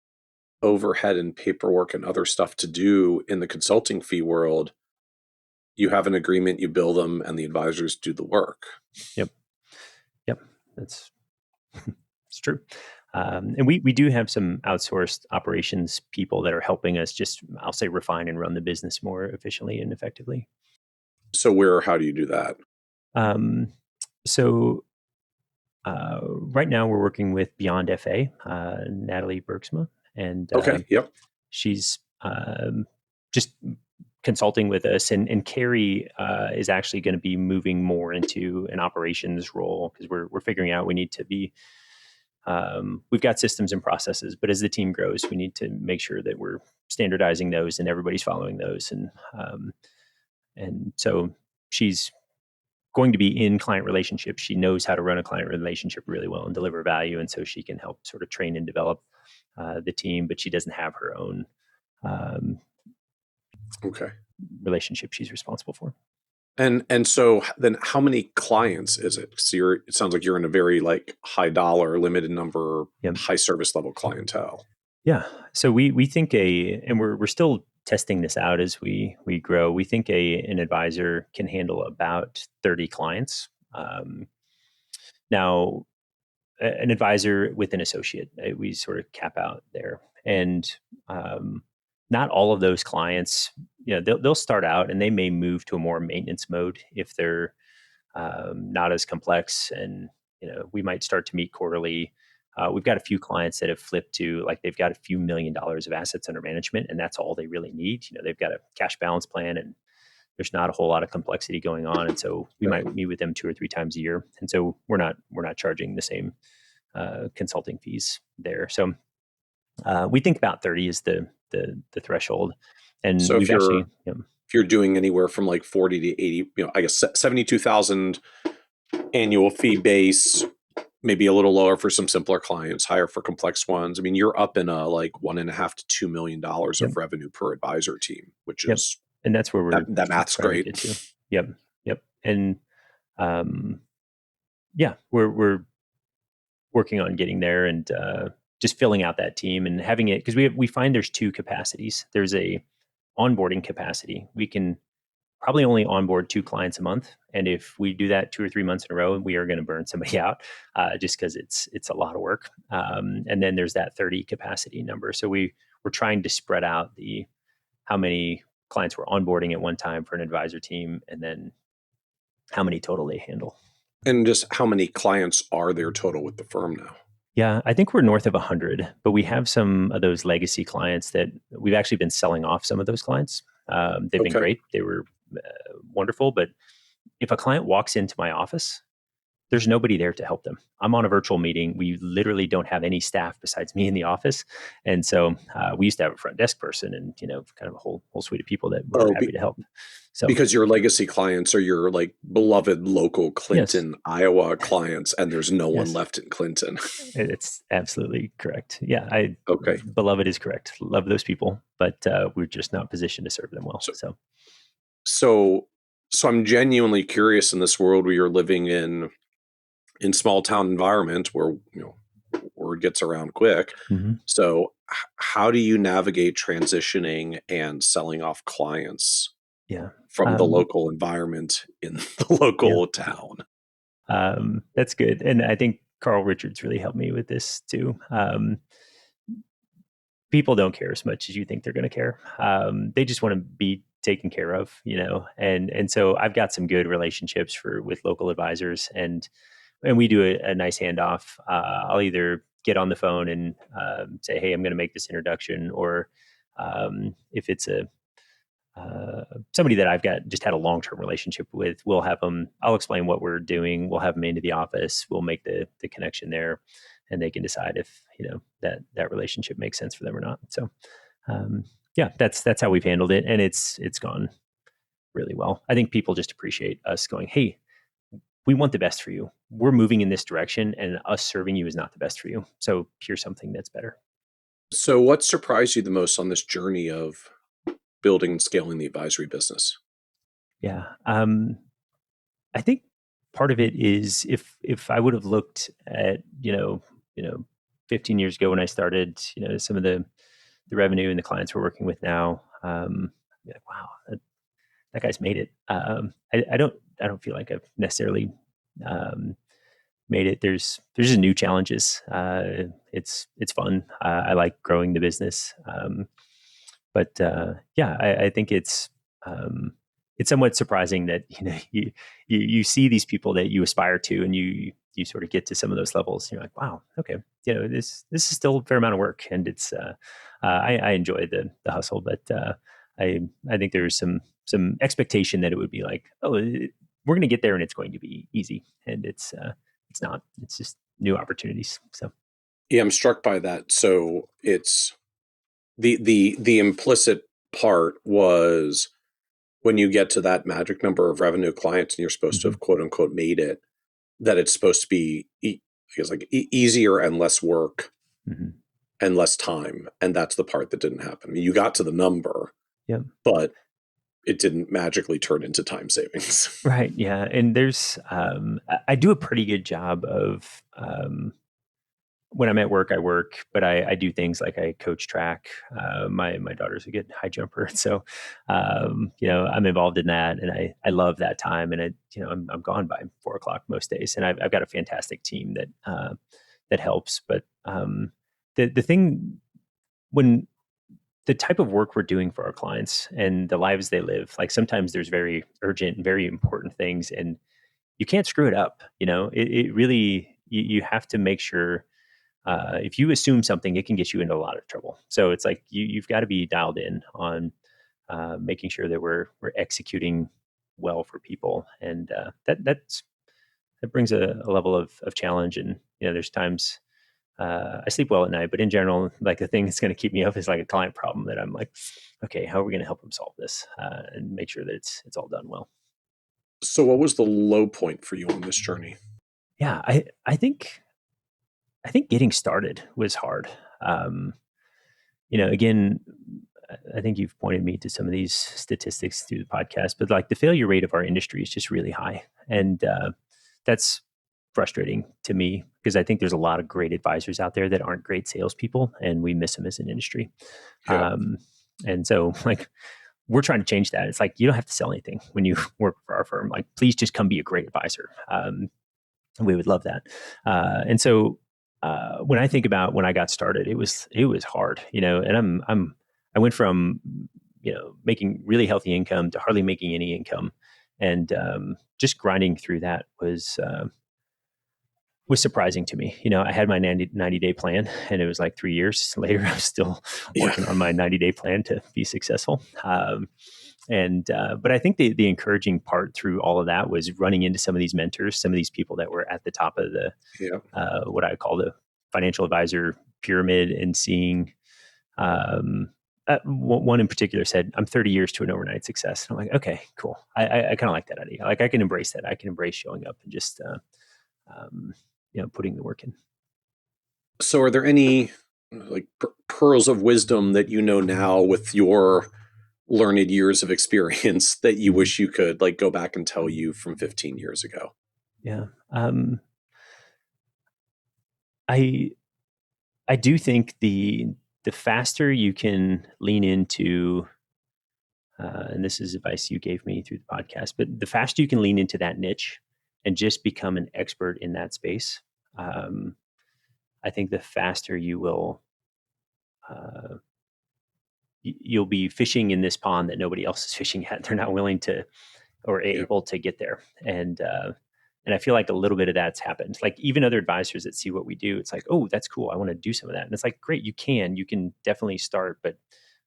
overhead and paperwork and other stuff to do in the consulting fee world. You have an agreement, you bill them, and the advisors do the work. Yep, that's it's true. And we do have some outsourced operations people that are helping us just, I'll say, refine and run the business more efficiently and effectively. So how do you do that? So right now we're working with Beyond FA, Natalie Bergsma, and Okay. Yep. she's just consulting with us. And Carrie is actually going to be moving more into an operations role, because we're figuring out we need to be. We've got systems and processes, but as the team grows, we need to make sure that we're standardizing those and everybody's following those. And so she's going to be in client relationships. She knows how to run a client relationship really well and deliver value. And so she can help sort of train and develop the team, but she doesn't have her own relationship she's responsible for. And so then how many clients is it? So it sounds like you're in a very like high dollar, limited number, high service level clientele. Yeah. So we think and we're still testing this out as we grow. We think an advisor can handle about 30 clients. Now, an advisor with an associate, we sort of cap out there. And not all of those clients, they'll start out and they may move to a more maintenance mode if they're not as complex. And, we might start to meet quarterly. We've got a few clients that have flipped to, like, they've got a few $1 million of assets under management, and that's all they really need. They've got a cash balance plan, and there's not a whole lot of complexity going on. And so we might meet with them 2 or 3 times a year. And so we're not charging the same consulting fees there. So we think about 30 is the threshold. And so if you're doing anywhere from like 40 to 80, I guess 72,000 annual fee base, maybe a little lower for some simpler clients, higher for complex ones. I mean, you're up in a like $1.5 to $2 million of revenue per advisor team, which is, and that's where we're that math's great. Yep. And we're working on getting there, and just filling out that team and having it, because we find there's 2 capacities. There's a onboarding capacity. We can probably only onboard 2 clients a month. And if we do that 2 or 3 months in a row, we are going to burn somebody out just because it's a lot of work. And then there's that 30 capacity number. So we're trying to spread out how many clients we're onboarding at one time for an advisor team, and then how many total they handle. And just how many clients are there total with the firm now? Yeah, I think we're north of 100, but we have some of those legacy clients that we've actually been selling off some of those clients. They've been great. They were wonderful. But if a client walks into my office, there's nobody there to help them. I'm on a virtual meeting. We literally don't have any staff besides me in the office. And so we used to have a front desk person and, kind of a whole suite of people that were happy to help. So because your legacy clients are your like beloved local Clinton, yes, Iowa clients, and there's no one left in Clinton. It's absolutely correct. Yeah. Okay. Beloved is correct. Love those people, but we're just not positioned to serve them well. So I'm genuinely curious, in this world where you're living in small town environment where, word gets around quick. Mm-hmm. So how do you navigate transitioning and selling off clients from the local environment in the local town? That's good. And I think Carl Richards really helped me with this too. People don't care as much as you think they're going to care. They just want to be taken care of, and so I've got some good relationships with local advisors, and we do a nice handoff. I'll either get on the phone and say, hey, I'm going to make this introduction, or if it's somebody that I've just had a long-term relationship with, I'll explain what we're doing. We'll have them into the office. We'll make the connection there, and they can decide if, that relationship makes sense for them or not. So, that's how we've handled it. And it's gone really well. I think people just appreciate us going, hey, we want the best for you. We're moving in this direction, and us serving you is not the best for you. So here's something that's better. So what surprised you the most on this journey of building and scaling the advisory business? Yeah. I think part of it is if I would have looked at, 15 years ago when I started, some of the revenue and the clients we're working with now, like, wow, that guy's made it. I don't feel like I've necessarily made it. There's just new challenges. It's fun. I like growing the business. But I think it's somewhat surprising that you see these people that you aspire to, and you sort of get to some of those levels. You're like, wow, okay, this is still a fair amount of work, and it's I enjoy the hustle, but I think there's some expectation that it would be like, oh, we're going to get there and it's going to be easy, and it's not. It's just new opportunities. So yeah, I'm struck by that. So it's the implicit part was when you get to that magic number of revenue clients and you're supposed to have quote unquote made it, that it's supposed to be easier and less work and less time. And that's the part that didn't happen. I mean, you got to the number, but it didn't magically turn into time savings. Right. Yeah. And there's, I do a pretty good job of, when I'm at work, I work, but I do things like I coach track. My daughter's a good high jumper. So, I'm involved in that, and I love that time. And I'm gone by 4:00 most days, and I've got a fantastic team that helps. But the thing, when the type of work we're doing for our clients and the lives they live, like sometimes there's very urgent and very important things, and you can't screw it up. It really, you have to make sure. If you assume something, it can get you into a lot of trouble. So it's like you've got to be dialed in on making sure that we're executing well for people, and that brings a level of challenge. And there's times I sleep well at night, but in general, like the thing that's going to keep me up is like a client problem that I'm like, okay, how are we going to help them solve this and make sure that it's all done well. So what was the low point for you on this journey? Yeah, I think getting started was hard. Again, I think you've pointed me to some of these statistics through the podcast, but like the failure rate of our industry is just really high. And that's frustrating to me because I think there's a lot of great advisors out there that aren't great salespeople, and we miss them as an industry. Yeah. And so like we're trying to change that. It's like, you don't have to sell anything when you work for our firm. Like, please just come be a great advisor. We would love that. And so when I think about when I got started, it was hard, and I went from, making really healthy income to hardly making any income. And just grinding through that was surprising to me. I had my 90-day plan, and it was like 3 years later, I was still working on my 90-day plan to be successful. But I think the encouraging part through all of that was running into some of these mentors, some of these people that were at the top of the, what I call the financial advisor pyramid, and seeing, one in particular said, "I'm 30 years to an overnight success." And I'm like, okay, cool. I kind of like that idea. Like, I can embrace that. I can embrace showing up and just, putting the work in. So are there any like pearls of wisdom that now with your learned years of experience that you wish you could like go back and tell you from 15 years ago? Yeah. I do think the faster you can lean into, and this is advice you gave me through the podcast, but the faster you can lean into that niche and just become an expert in that space, I think the faster you will, you'll be fishing in this pond that nobody else is fishing at. They're not willing to or able to get there. And I feel like a little bit of that's happened. Like, even other advisors that see what we do, it's like, oh, that's cool. I want to do some of that. And it's like, great, you can definitely start. But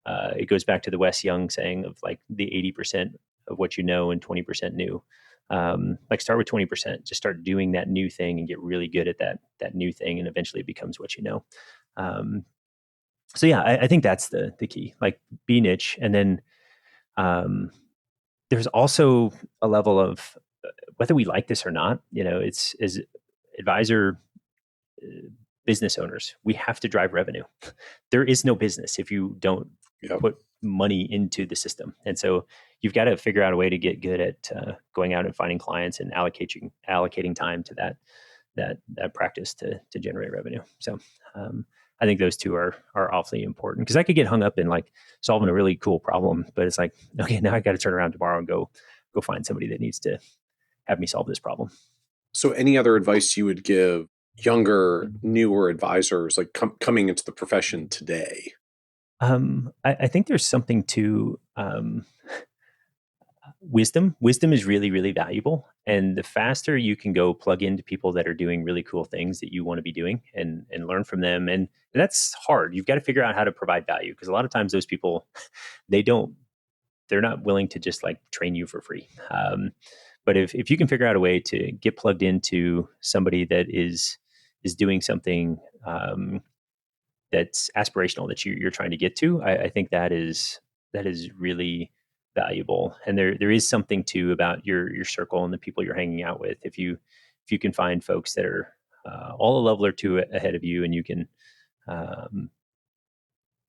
it goes back to the Wes Young saying of like the 80% of what you know and 20% new. Like, start with 20%, just start doing that new thing and get really good at that new thing. And eventually it becomes what you know. So yeah, I think that's the key, like, be niche. And then there's also a level of whether we like this or not, it's as advisor business owners, we have to drive revenue. There is no business if you don't put money into the system. And so you've got to figure out a way to get good at going out and finding clients and allocating time to that practice to generate revenue. So I think those two are awfully important, because I could get hung up in like solving a really cool problem, but it's like, okay, now I got to turn around tomorrow and go find somebody that needs to have me solve this problem. So any other advice you would give younger, newer advisors like coming into the profession today? I think there's something to wisdom. Wisdom is really, really valuable. And the faster you can go plug into people that are doing really cool things that you want to be doing and learn from them. And that's hard. You've got to figure out how to provide value, because a lot of times those people, they're not willing to just like train you for free. But if you can figure out a way to get plugged into somebody that is doing something that's aspirational that you're trying to get to, I think that is really valuable. And there is something too about your circle and the people you're hanging out with. If you can find folks that are all a level or two ahead of you, and you can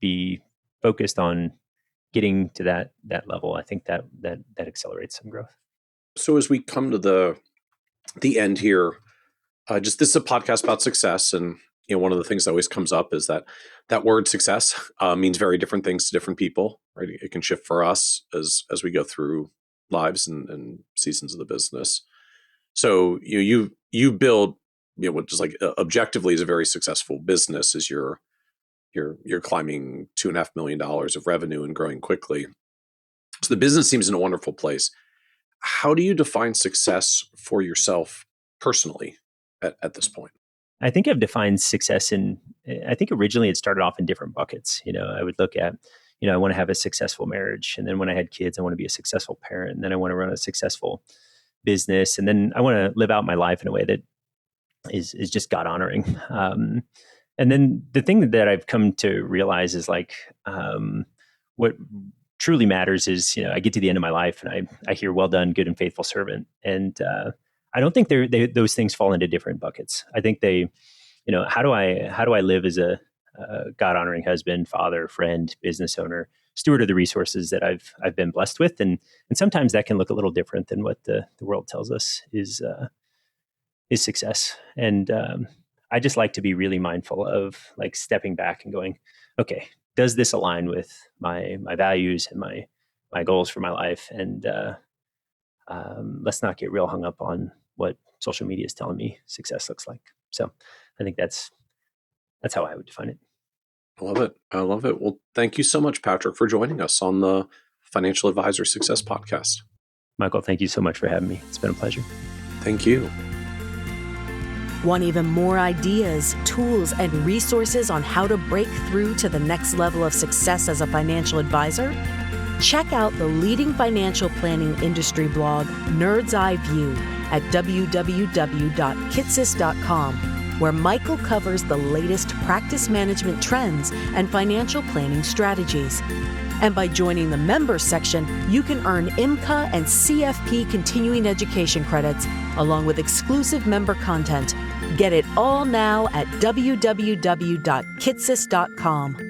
be focused on getting to that level, I think that accelerates some growth. So as we come to the end here, just this is a podcast about success, and one of the things that always comes up is that word success means very different things to different people, right? It can shift for us as we go through lives and seasons of the business. So you build what just like objectively is a very successful business, as you're climbing $2.5 million of revenue and growing quickly. So the business seems in a wonderful place. How do you define success for yourself personally at this point? I think I've defined success I think originally it started off in different buckets. I would look at, I want to have a successful marriage. And then when I had kids, I want to be a successful parent. And then I want to run a successful business. And then I want to live out my life in a way that is just God honoring. And then the thing that I've come to realize is like, what truly matters is, I get to the end of my life and I hear, well done, good and faithful servant. And I don't think those things fall into different buckets. I think they, how do I live as a God honoring husband, father, friend, business owner, steward of the resources that I've been blessed with, and sometimes that can look a little different than what the world tells us is success. And I just like to be really mindful of like stepping back and going, okay, does this align with my values and my my goals for my life. And let's not get real hung up on what social media is telling me success looks like. So I think that's how I would define it. I love it. I love it. Well, thank you so much, Patrick, for joining us on the Financial Advisor Success Podcast. Michael, thank you so much for having me. It's been a pleasure. Thank you. Want even more ideas, tools, and resources on how to break through to the next level of success as a financial advisor? Check out the leading financial planning industry blog, Nerd's Eye View, at www.kitsis.com, where Michael covers the latest practice management trends and financial planning strategies. And by joining the members section, you can earn IMCA and CFP continuing education credits, along with exclusive member content. Get it all now at www.kitsis.com.